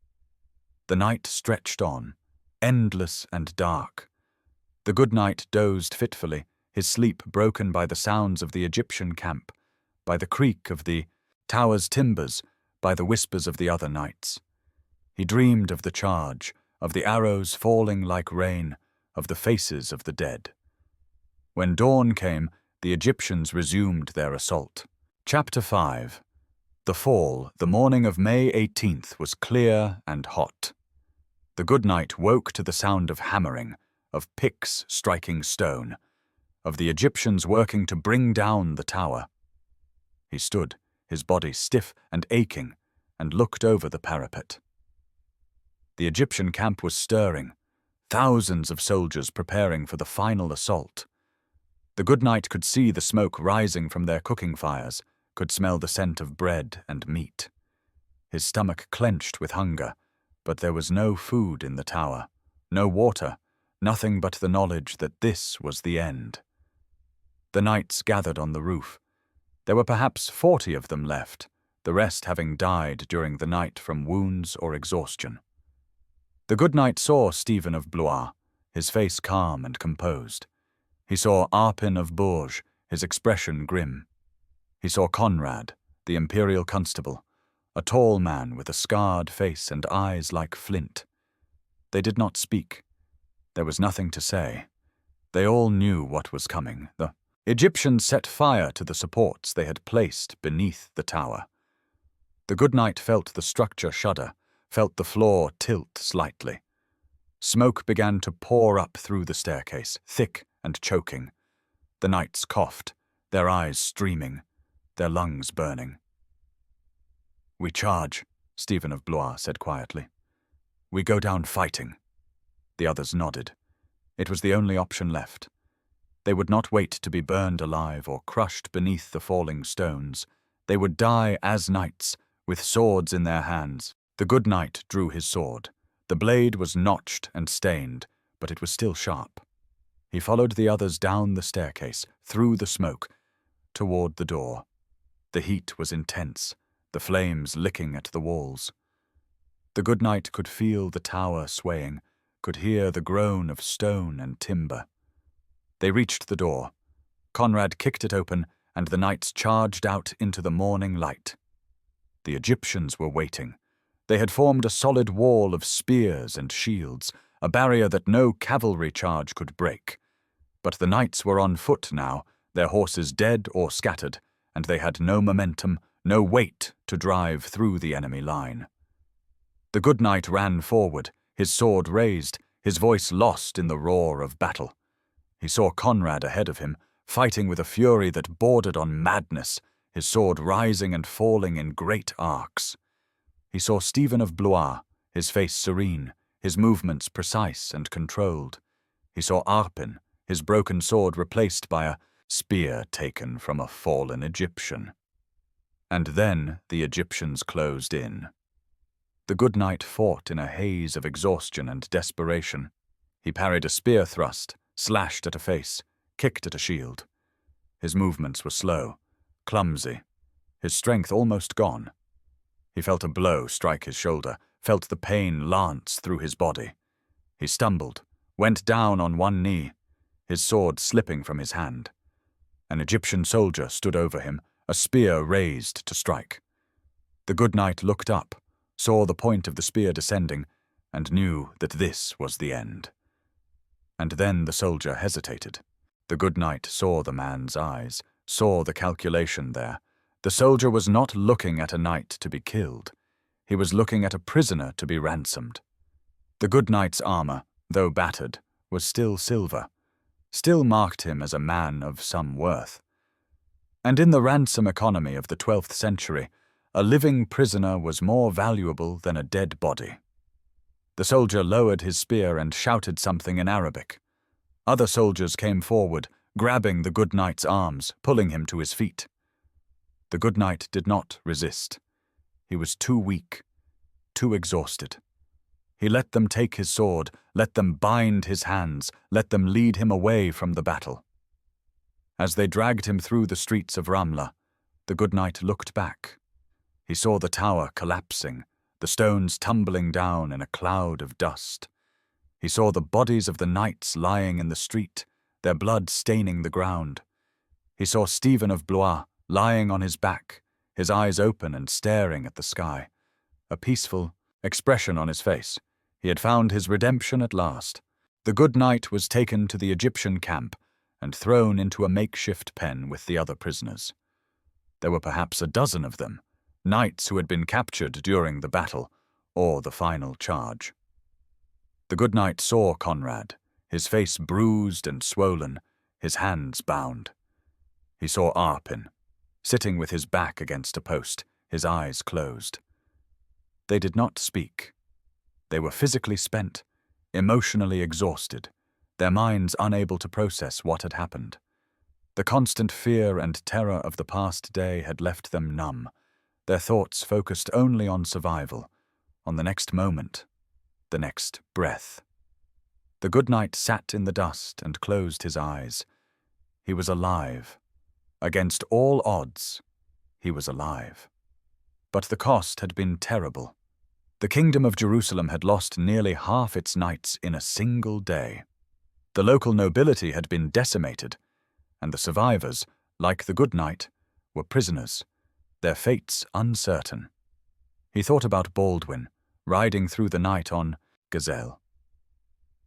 S1: The night stretched on, endless and dark. The good knight dozed fitfully, his sleep broken by the sounds of the Egyptian camp, by the creak of the tower's timbers, by the whispers of the other knights. He dreamed of the charge, of the arrows falling like rain, of the faces of the dead. When dawn came, the Egyptians resumed their assault. Chapter 5. The fall, the morning of May 18th, was clear and hot. The good knight woke to the sound of hammering, of picks striking stone, of the Egyptians working to bring down the tower. He stood, his body stiff and aching, and looked over the parapet. The Egyptian camp was stirring, thousands of soldiers preparing for the final assault. The good knight could see the smoke rising from their cooking fires, could smell the scent of bread and meat. His stomach clenched with hunger, but there was no food in the tower, no water, nothing but the knowledge that this was the end. The knights gathered on the roof. There were perhaps 40 of them left, the rest having died during the night from wounds or exhaustion. The good knight saw Stephen of Blois, his face calm and composed. He saw Arpin of Bourges, his expression grim. He saw Conrad, the imperial constable, a tall man with a scarred face and eyes like flint. They did not speak. There was nothing to say. They all knew what was coming. The Egyptians set fire to the supports they had placed beneath the tower. The good knight felt the structure shudder, felt the floor tilt slightly. Smoke began to pour up through the staircase, thick and choking. The knights coughed, their eyes streaming, their lungs burning. "We charge," Stephen of Blois said quietly. "We go down fighting." The others nodded. It was the only option left. They would not wait to be burned alive or crushed beneath the falling stones. They would die as knights, with swords in their hands. The good knight drew his sword. The blade was notched and stained, but it was still sharp. He followed the others down the staircase, through the smoke, toward the door. The heat was intense, the flames licking at the walls. The good knight could feel the tower swaying, could hear the groan of stone and timber. They reached the door. Conrad kicked it open, and the knights charged out into the morning light. The Egyptians were waiting. They had formed a solid wall of spears and shields, a barrier that no cavalry charge could break. But the knights were on foot now, their horses dead or scattered, and they had no momentum, no weight to drive through the enemy line. The good knight ran forward, his sword raised, his voice lost in the roar of battle. He saw Conrad ahead of him, fighting with a fury that bordered on madness, his sword rising and falling in great arcs. He saw Stephen of Blois, his face serene, his movements precise and controlled. He saw Arpin, his broken sword replaced by a spear taken from a fallen Egyptian. And then the Egyptians closed in. The good knight fought in a haze of exhaustion and desperation. He parried a spear thrust, slashed at a face, kicked at a shield. His movements were slow, clumsy, his strength almost gone. He felt a blow strike his shoulder, felt the pain lance through his body. He stumbled, went down on one knee, his sword slipping from his hand. An Egyptian soldier stood over him, a spear raised to strike. The good knight looked up, saw the point of the spear descending, and knew that this was the end. And then the soldier hesitated. The good knight saw the man's eyes, saw the calculation there. The soldier was not looking at a knight to be killed. He was looking at a prisoner to be ransomed. The good knight's armor, though battered, was still silver, still marked him as a man of some worth. And in the ransom economy of the 12th century, a living prisoner was more valuable than a dead body. The soldier lowered his spear and shouted something in Arabic. Other soldiers came forward, grabbing the good knight's arms, pulling him to his feet. The good knight did not resist. He was too weak, too exhausted. He let them take his sword, let them bind his hands, let them lead him away from the battle. As they dragged him through the streets of Ramla, the good knight looked back. He saw the tower collapsing, the stones tumbling down in a cloud of dust. He saw the bodies of the knights lying in the street, their blood staining the ground. He saw Stephen of Blois lying on his back, his eyes open and staring at the sky, a peaceful expression on his face. He had found his redemption at last. The good knight was taken to the Egyptian camp and thrown into a makeshift pen with the other prisoners. There were perhaps a dozen of them, knights who had been captured during the battle or the final charge. The good knight saw Conrad, his face bruised and swollen, his hands bound. He saw Arpin, sitting with his back against a post, his eyes closed. They did not speak. They were physically spent, emotionally exhausted, their minds unable to process what had happened. The constant fear and terror of the past day had left them numb, their thoughts focused only on survival, on the next moment, the next breath. The good knight sat in the dust and closed his eyes. He was alive. Against all odds, he was alive. But the cost had been terrible. The kingdom of Jerusalem had lost nearly half its knights in a single day. The local nobility had been decimated, and the survivors, like the good knight, were prisoners, their fates uncertain. He thought about Baldwin, riding through the night on Gazelle.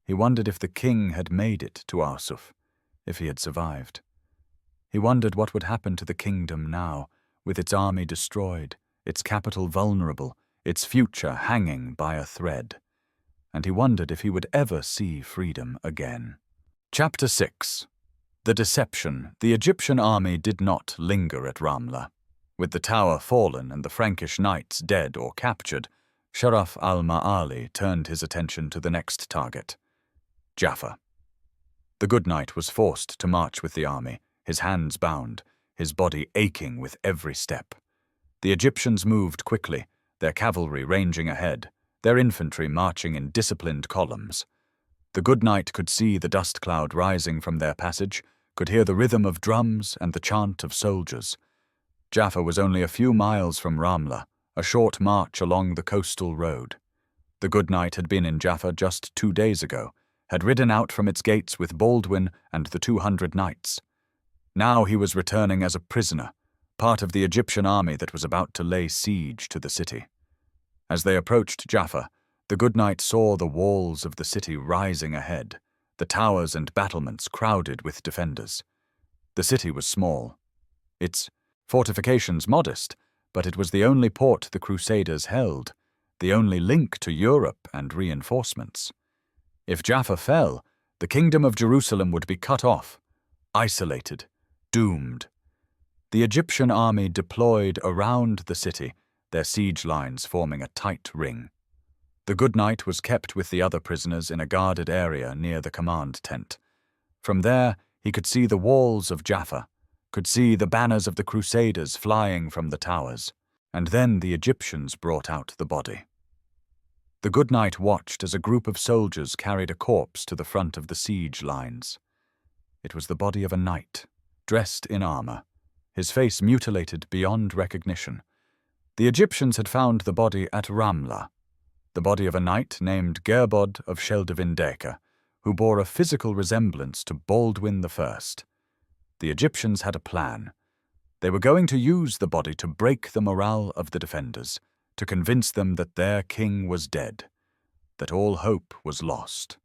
S1: He wondered if the king had made it to Arsuf, if he had survived. He wondered what would happen to the kingdom now, with its army destroyed, its capital vulnerable, its future hanging by a thread. And he wondered if he would ever see freedom again. Chapter 6. The Deception. The Egyptian army did not linger at Ramla. With the tower fallen and the Frankish knights dead or captured, Sharaf al-Ma'ali turned his attention to the next target, Jaffa. The good knight was forced to march with the army, his hands bound, his body aching with every step. The Egyptians moved quickly, their cavalry ranging ahead, their infantry marching in disciplined columns. The good knight could see the dust cloud rising from their passage, could hear the rhythm of drums and the chant of soldiers. Jaffa was only a few miles from Ramla, a short march along the coastal road. The good knight had been in Jaffa just 2 days ago, had ridden out from its gates with Baldwin and the 200 knights. Now he was returning as a prisoner, part of the Egyptian army that was about to lay siege to the city. As they approached Jaffa, the good knight saw the walls of the city rising ahead, the towers and battlements crowded with defenders. The city was small, its fortifications modest, but it was the only port the Crusaders held, the only link to Europe and reinforcements. If Jaffa fell, the kingdom of Jerusalem would be cut off, isolated, doomed. The Egyptian army deployed around the city, their siege lines forming a tight ring. The good knight was kept with the other prisoners in a guarded area near the command tent. From there, he could see the walls of Jaffa, could see the banners of the Crusaders flying from the towers, and then the Egyptians brought out the body. The good knight watched as a group of soldiers carried a corpse to the front of the siege lines. It was the body of a knight, dressed in armor, his face mutilated beyond recognition. The Egyptians had found the body at Ramla, the body of a knight named Gerbod of Sheldevindeka, who bore a physical resemblance to Baldwin I. The Egyptians had a plan. They were going to use the body to break the morale of the defenders, to convince them that their king was dead, that all hope was lost.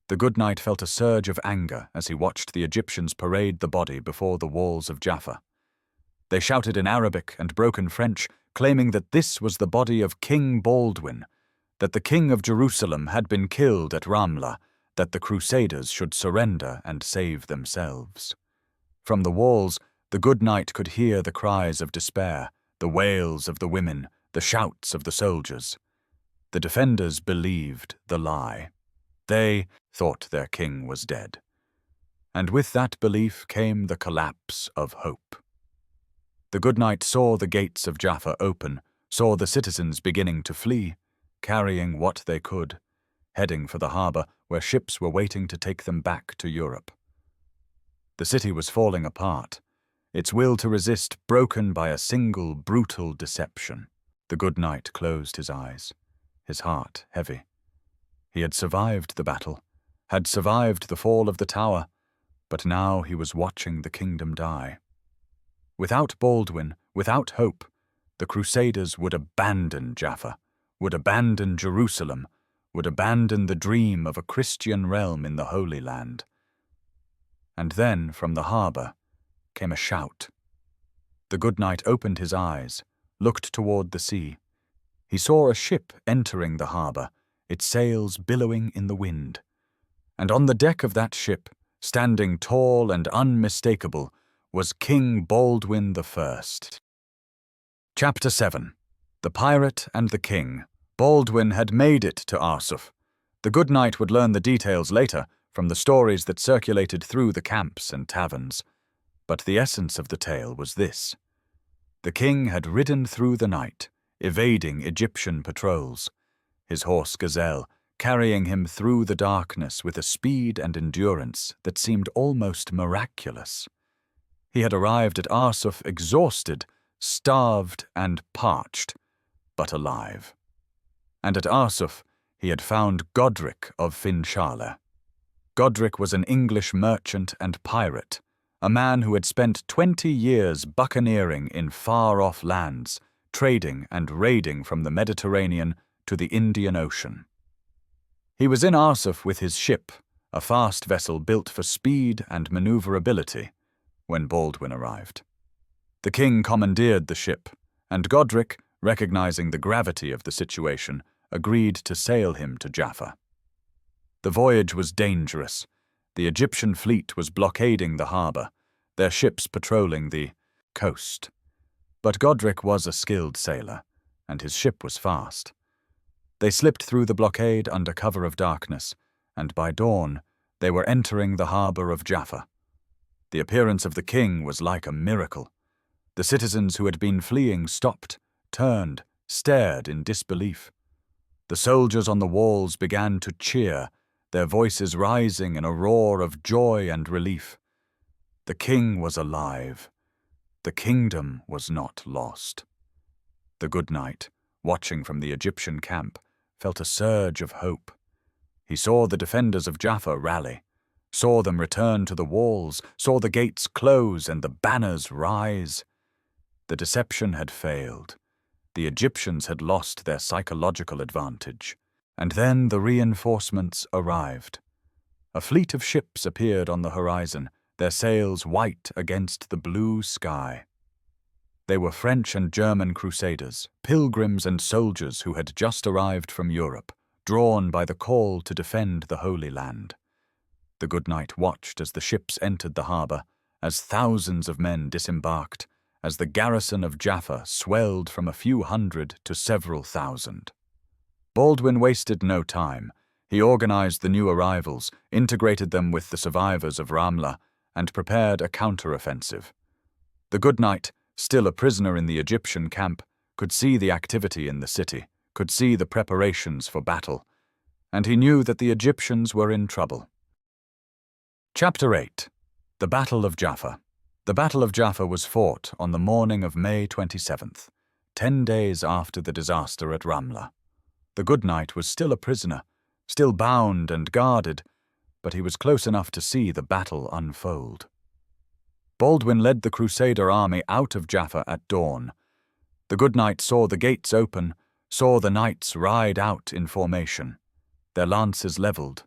S1: The good knight felt a surge of anger as he watched the Egyptians parade the body before the walls of Jaffa. They shouted in Arabic and broken French, claiming that this was the body of King Baldwin, that the king of Jerusalem had been killed at Ramla, that the Crusaders should surrender and save themselves. From the walls, the good knight could hear the cries of despair, the wails of the women, the shouts of the soldiers. The defenders believed the lie. They thought their king was dead. And with that belief came the collapse of hope. The good knight saw the gates of Jaffa open, saw the citizens beginning to flee, carrying what they could, heading for the harbor where ships were waiting to take them back to Europe. The city was falling apart, its will to resist broken by a single brutal deception. The good knight closed his eyes, his heart heavy. He had survived the battle, had survived the fall of the tower, but now he was watching the kingdom die. Without Baldwin, without hope, the Crusaders would abandon Jaffa, would abandon Jerusalem, would abandon the dream of a Christian realm in the Holy Land. And then, from the harbour, came a shout. The good knight opened his eyes, looked toward the sea. He saw a ship entering the harbour, its sails billowing in the wind. And on the deck of that ship, standing tall and unmistakable, was King Baldwin I. Chapter 7. The Pirate and the King. Baldwin had made it to Arsuf. The good knight would learn the details later from the stories that circulated through the camps and taverns. But the essence of the tale was this. The king had ridden through the night, evading Egyptian patrols, his horse Gazelle carrying him through the darkness with a speed and endurance that seemed almost miraculous. He had arrived at Arsuf exhausted, starved and parched, but alive. And at Arsuf he had found Godric of Finchala. Godric was an English merchant and pirate, a man who had spent 20 years buccaneering in far-off lands, trading and raiding from the Mediterranean to the Indian Ocean. He was in Arsuf with his ship, a fast vessel built for speed and maneuverability, when Baldwin arrived. The king commandeered the ship, and Godric, recognizing the gravity of the situation, agreed to sail him to Jaffa. The voyage was dangerous. The Egyptian fleet was blockading the harbour, their ships patrolling the coast. But Godric was a skilled sailor, and his ship was fast. They slipped through the blockade under cover of darkness, and by dawn they were entering the harbour of Jaffa. The appearance of the king was like a miracle. The citizens who had been fleeing stopped, turned, stared in disbelief. The soldiers on the walls began to cheer, their voices rising in a roar of joy and relief. The king was alive. The kingdom was not lost. The good knight, watching from the Egyptian camp, felt a surge of hope. He saw the defenders of Jaffa rally, saw them return to the walls, saw the gates close and the banners rise. The deception had failed. The Egyptians had lost their psychological advantage. And then the reinforcements arrived. A fleet of ships appeared on the horizon, their sails white against the blue sky. They were French and German crusaders, pilgrims and soldiers who had just arrived from Europe, drawn by the call to defend the Holy Land. The good knight watched as the ships entered the harbour, as thousands of men disembarked, as the garrison of Jaffa swelled from a few hundred to several thousand. Baldwin wasted no time. He organized the new arrivals, integrated them with the survivors of Ramla, and prepared a counter-offensive. The good knight, still a prisoner in the Egyptian camp, could see the activity in the city, could see the preparations for battle, and he knew that the Egyptians were in trouble. Chapter 8. The Battle of Jaffa. The Battle of Jaffa was fought on the morning of May 27th, 10 days after the disaster at Ramla. The good knight was still a prisoner, still bound and guarded, but he was close enough to see the battle unfold. Baldwin led the Crusader army out of Jaffa at dawn. The good knight saw the gates open, saw the knights ride out in formation, their lances levelled,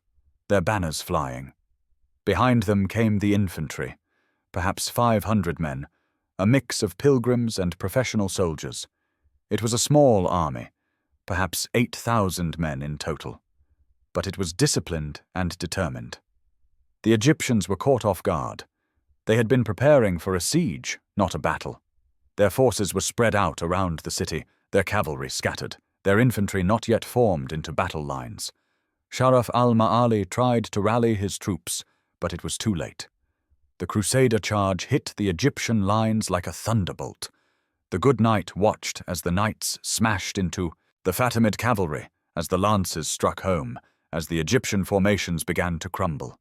S1: their banners flying. Behind them came the infantry, perhaps 500 men, a mix of pilgrims and professional soldiers. It was a small army, perhaps 8,000 men in total, but it was disciplined and determined. The Egyptians were caught off guard. They had been preparing for a siege, not a battle. Their forces were spread out around the city, their cavalry scattered, their infantry not yet formed into battle lines. Sharaf al-Ma'ali tried to rally his troops, but it was too late. The Crusader charge hit the Egyptian lines like a thunderbolt. The good knight watched as the knights smashed into the Fatimid cavalry, as the lances struck home, as the Egyptian formations began to crumble.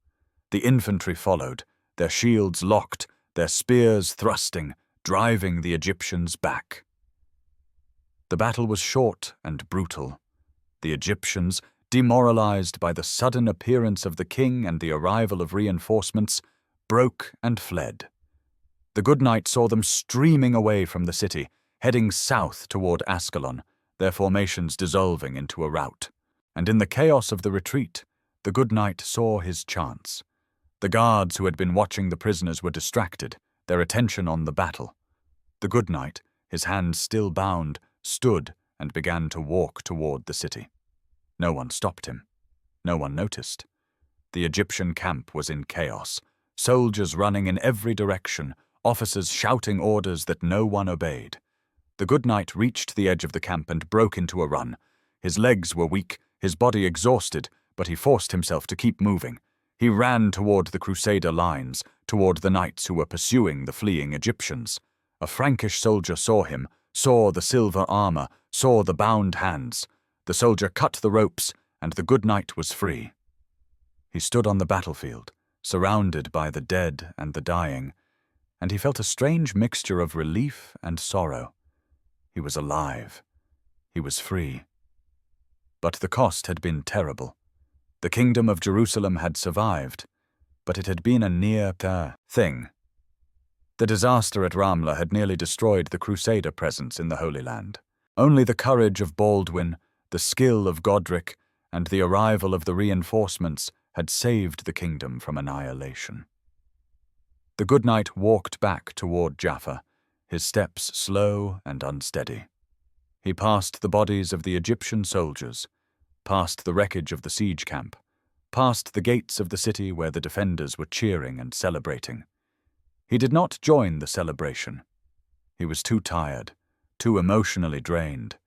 S1: The infantry followed, their shields locked, their spears thrusting, driving the Egyptians back. The battle was short and brutal. The Egyptians, demoralized by the sudden appearance of the king and the arrival of reinforcements, broke and fled. The good knight saw them streaming away from the city, heading south toward Ascalon, their formations dissolving into a rout. And in the chaos of the retreat, the good knight saw his chance. The guards who had been watching the prisoners were distracted, their attention on the battle. The good knight, his hands still bound, stood and began to walk toward the city. No one stopped him. No one noticed. The Egyptian camp was in chaos, soldiers running in every direction, officers shouting orders that no one obeyed. The good knight reached the edge of the camp and broke into a run. His legs were weak, his body exhausted, but he forced himself to keep moving. He ran toward the Crusader lines, toward the knights who were pursuing the fleeing Egyptians. A Frankish soldier saw him, saw the silver armor, saw the bound hands. The soldier cut the ropes, and the good knight was free. He stood on the battlefield, surrounded by the dead and the dying, and he felt a strange mixture of relief and sorrow. He was alive. He was free. But the cost had been terrible. The kingdom of Jerusalem had survived, but it had been a near thing. The disaster at Ramla had nearly destroyed the Crusader presence in the Holy Land. Only the courage of Baldwin, the skill of Godric, and the arrival of the reinforcements had saved the kingdom from annihilation. The good knight walked back toward Jaffa, his steps slow and unsteady. He passed the bodies of the Egyptian soldiers, past the wreckage of the siege camp, past the gates of the city where the defenders were cheering and celebrating. He did not join the celebration. He was too tired, too emotionally drained.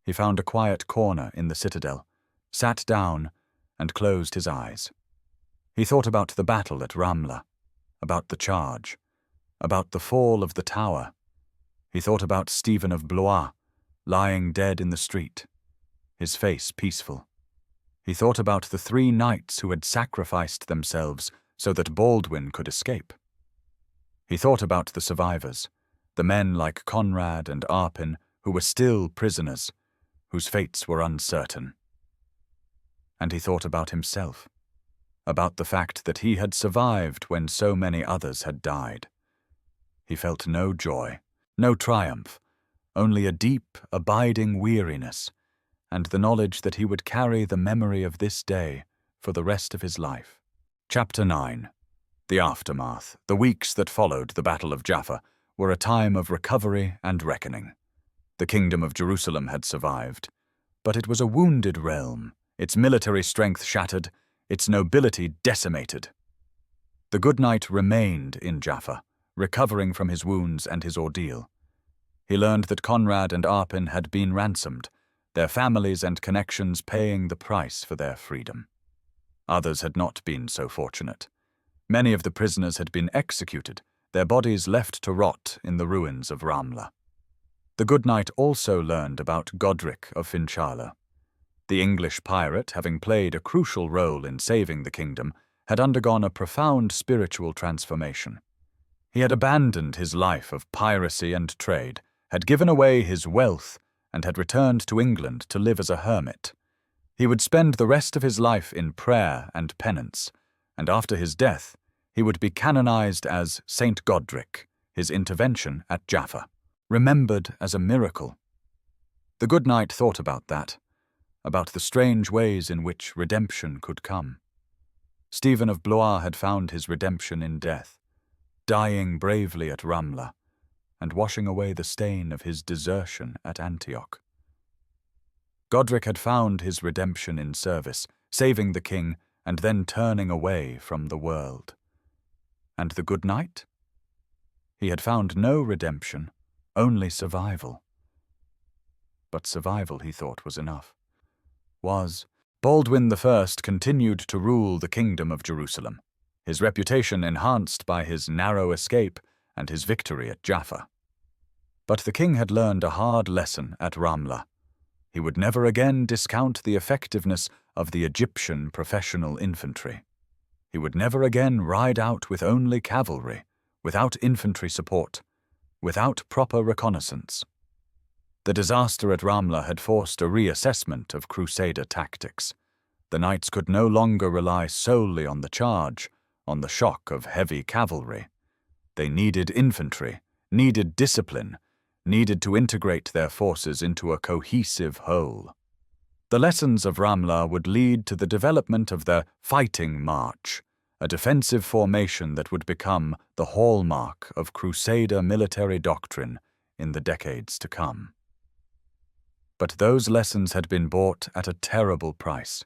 S1: He found a quiet corner in the citadel, sat down, and closed his eyes. He thought about the battle at Ramla, about the charge, about the fall of the tower. He thought about Stephen of Blois, lying dead in the street, his face peaceful. He thought about the 3 knights who had sacrificed themselves so that Baldwin could escape. He thought about the survivors, the men like Conrad and Arpin who were still prisoners, whose fates were uncertain. And he thought about himself, about the fact that he had survived when so many others had died. He felt no joy, no triumph, only a deep, abiding weariness, and the knowledge that he would carry the memory of this day for the rest of his life. Chapter 9. The aftermath, the weeks that followed the Battle of Jaffa, were a time of recovery and reckoning. The kingdom of Jerusalem had survived, but it was a wounded realm, its military strength shattered, its nobility decimated. The good knight remained in Jaffa, recovering from his wounds and his ordeal. He learned that Conrad and Arpin had been ransomed, their families and connections paying the price for their freedom. Others had not been so fortunate. Many of the prisoners had been executed, their bodies left to rot in the ruins of Ramla. The good knight also learned about Godric of Finchala. The English pirate, having played a crucial role in saving the kingdom, had undergone a profound spiritual transformation. He had abandoned his life of piracy and trade, had given away his wealth, and had returned to England to live as a hermit. He would spend the rest of his life in prayer and penance, and after his death, he would be canonized as Saint Godric, his intervention at Jaffa, remembered as a miracle. The good knight thought about that, about the strange ways in which redemption could come. Stephen of Blois had found his redemption in death, dying bravely at Ramla, and washing away the stain of his desertion at Antioch. Godric had found his redemption in service, saving the king and then turning away from the world. And the good knight? He had found no redemption, only survival. But survival, he thought, was enough. Baldwin I continued to rule the kingdom of Jerusalem, his reputation enhanced by his narrow escape and his victory at Jaffa. But the king had learned a hard lesson at Ramla. He would never again discount the effectiveness of the Egyptian professional infantry. He would never again ride out with only cavalry, without infantry support, without proper reconnaissance. The disaster at Ramla had forced a reassessment of Crusader tactics. The knights could no longer rely solely on the charge, on the shock of heavy cavalry. They needed infantry, needed discipline, needed to integrate their forces into a cohesive whole. The lessons of Ramla would lead to the development of the fighting march, a defensive formation that would become the hallmark of Crusader military doctrine in the decades to come. But those lessons had been bought at a terrible price.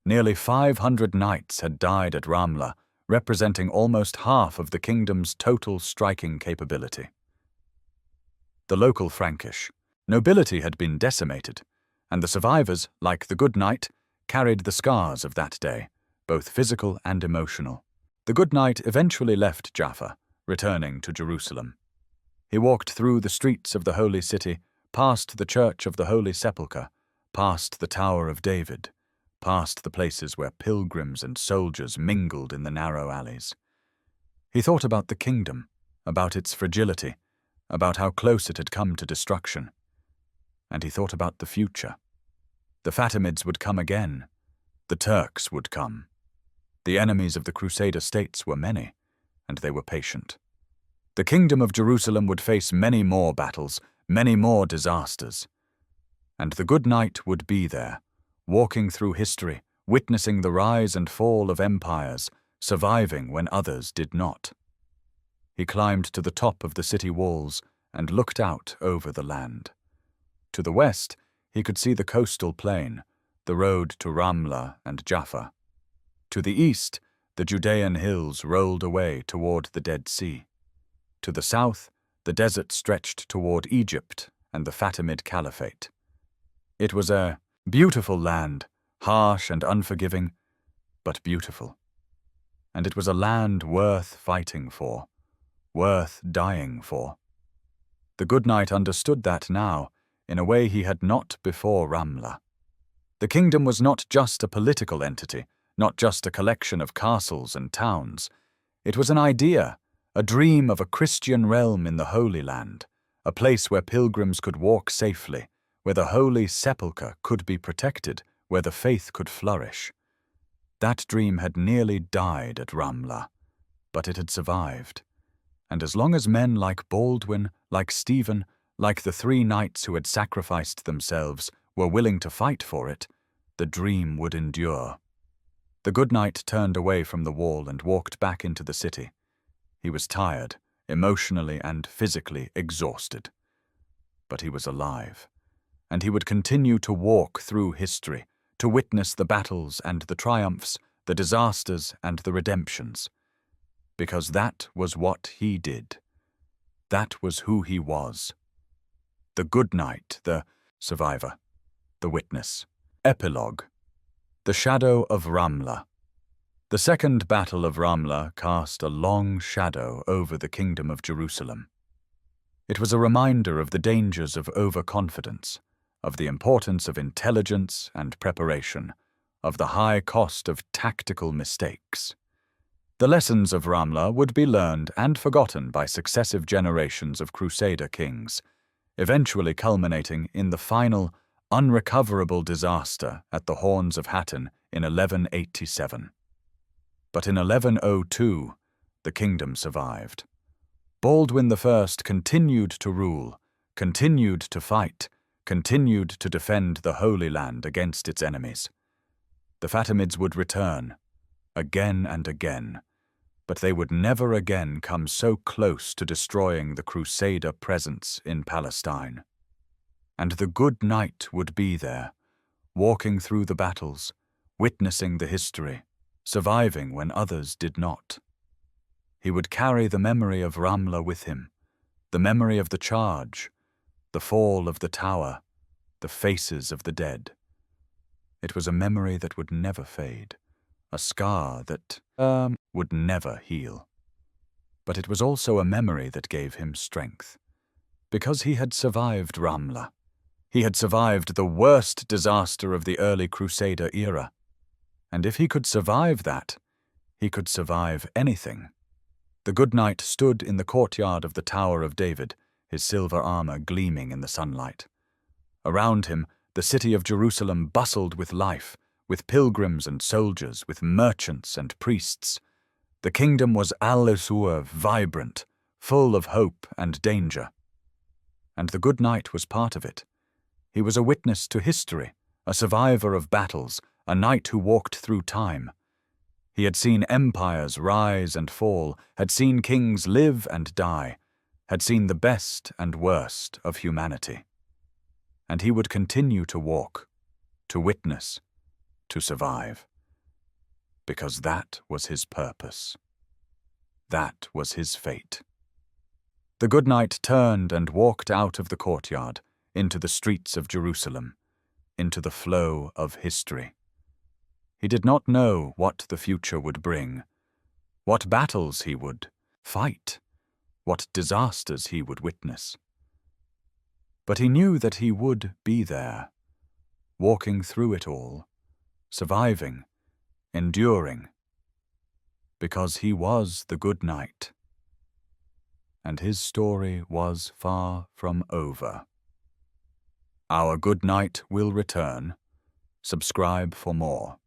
S1: Nearly 500 knights had died at Ramla, representing almost half of the kingdom's total striking capability. The local Frankish nobility had been decimated, and the survivors, like the good knight, carried the scars of that day, both physical and emotional. The good knight eventually left Jaffa, returning to Jerusalem. He walked through the streets of the Holy City, past the Church of the Holy Sepulchre, past the Tower of David, past the places where pilgrims and soldiers mingled in the narrow alleys. He thought about the kingdom, about its fragility, about how close it had come to destruction. And he thought about the future. The Fatimids would come again. The Turks would come. The enemies of the Crusader states were many, and they were patient. The kingdom of Jerusalem would face many more battles, many more disasters. And the good knight would be there, walking through history, witnessing the rise and fall of empires, surviving when others did not. He climbed to the top of the city walls and looked out over the land. To the west, he could see the coastal plain, the road to Ramla and Jaffa. To the east, the Judean hills rolled away toward the Dead Sea. To the south, the desert stretched toward Egypt and the Fatimid Caliphate. It was a beautiful land, harsh and unforgiving, but beautiful. And it was a land worth fighting for, worth dying for. The good knight understood that now, in a way he had not before Ramla. The kingdom was not just a political entity, not just a collection of castles and towns. It was an idea, a dream of a Christian realm in the Holy Land, a place where pilgrims could walk safely, where the Holy Sepulchre could be protected, where the faith could flourish. That dream had nearly died at Ramla, but it had survived. And as long as men like Baldwin, like Stephen, like the 3 knights who had sacrificed themselves, were willing to fight for it, the dream would endure. The good knight turned away from the wall and walked back into the city. He was tired, emotionally and physically exhausted. But he was alive, and he would continue to walk through history, to witness the battles and the triumphs, the disasters and the redemptions. Because that was what he did. That was who he was. The good knight, the survivor, the witness. Epilogue. The shadow of Ramla. The Second Battle of Ramla cast a long shadow over the kingdom of Jerusalem. It was a reminder of the dangers of overconfidence, of the importance of intelligence and preparation, of the high cost of tactical mistakes. The lessons of Ramla would be learned and forgotten by successive generations of Crusader kings, eventually culminating in the final, unrecoverable disaster at the Horns of Hattin in 1187. But in 1102, the kingdom survived. Baldwin I continued to rule, continued to fight, continued to defend the Holy Land against its enemies. The Fatimids would return, again and again, but they would never again come so close to destroying the Crusader presence in Palestine. And the good knight would be there, walking through the battles, witnessing the history, surviving when others did not. He would carry the memory of Ramla with him, the memory of the charge, the fall of the tower, the faces of the dead. It was a memory that would never fade, a scar that would never heal. But it was also a memory that gave him strength, because he had survived Ramla. He had survived the worst disaster of the early Crusader era. And if he could survive that, he could survive anything. The good knight stood in the courtyard of the Tower of David, his silver armor gleaming in the sunlight. Around him, the city of Jerusalem bustled with life, with pilgrims and soldiers, with merchants and priests. The kingdom was all-azure, vibrant, full of hope and danger. And the good knight was part of it. He was a witness to history, a survivor of battles, a knight who walked through time. He had seen empires rise and fall, had seen kings live and die, had seen the best and worst of humanity. And he would continue to walk, to witness, to survive. Because that was his purpose. That was his fate. The good knight turned and walked out of the courtyard, into the streets of Jerusalem, into the flow of history. He did not know what the future would bring, what battles he would fight, what disasters he would witness. But he knew that he would be there, walking through it all, surviving, enduring, because he was the good knight. And his story was far from over. Our good knight will return. Subscribe for more.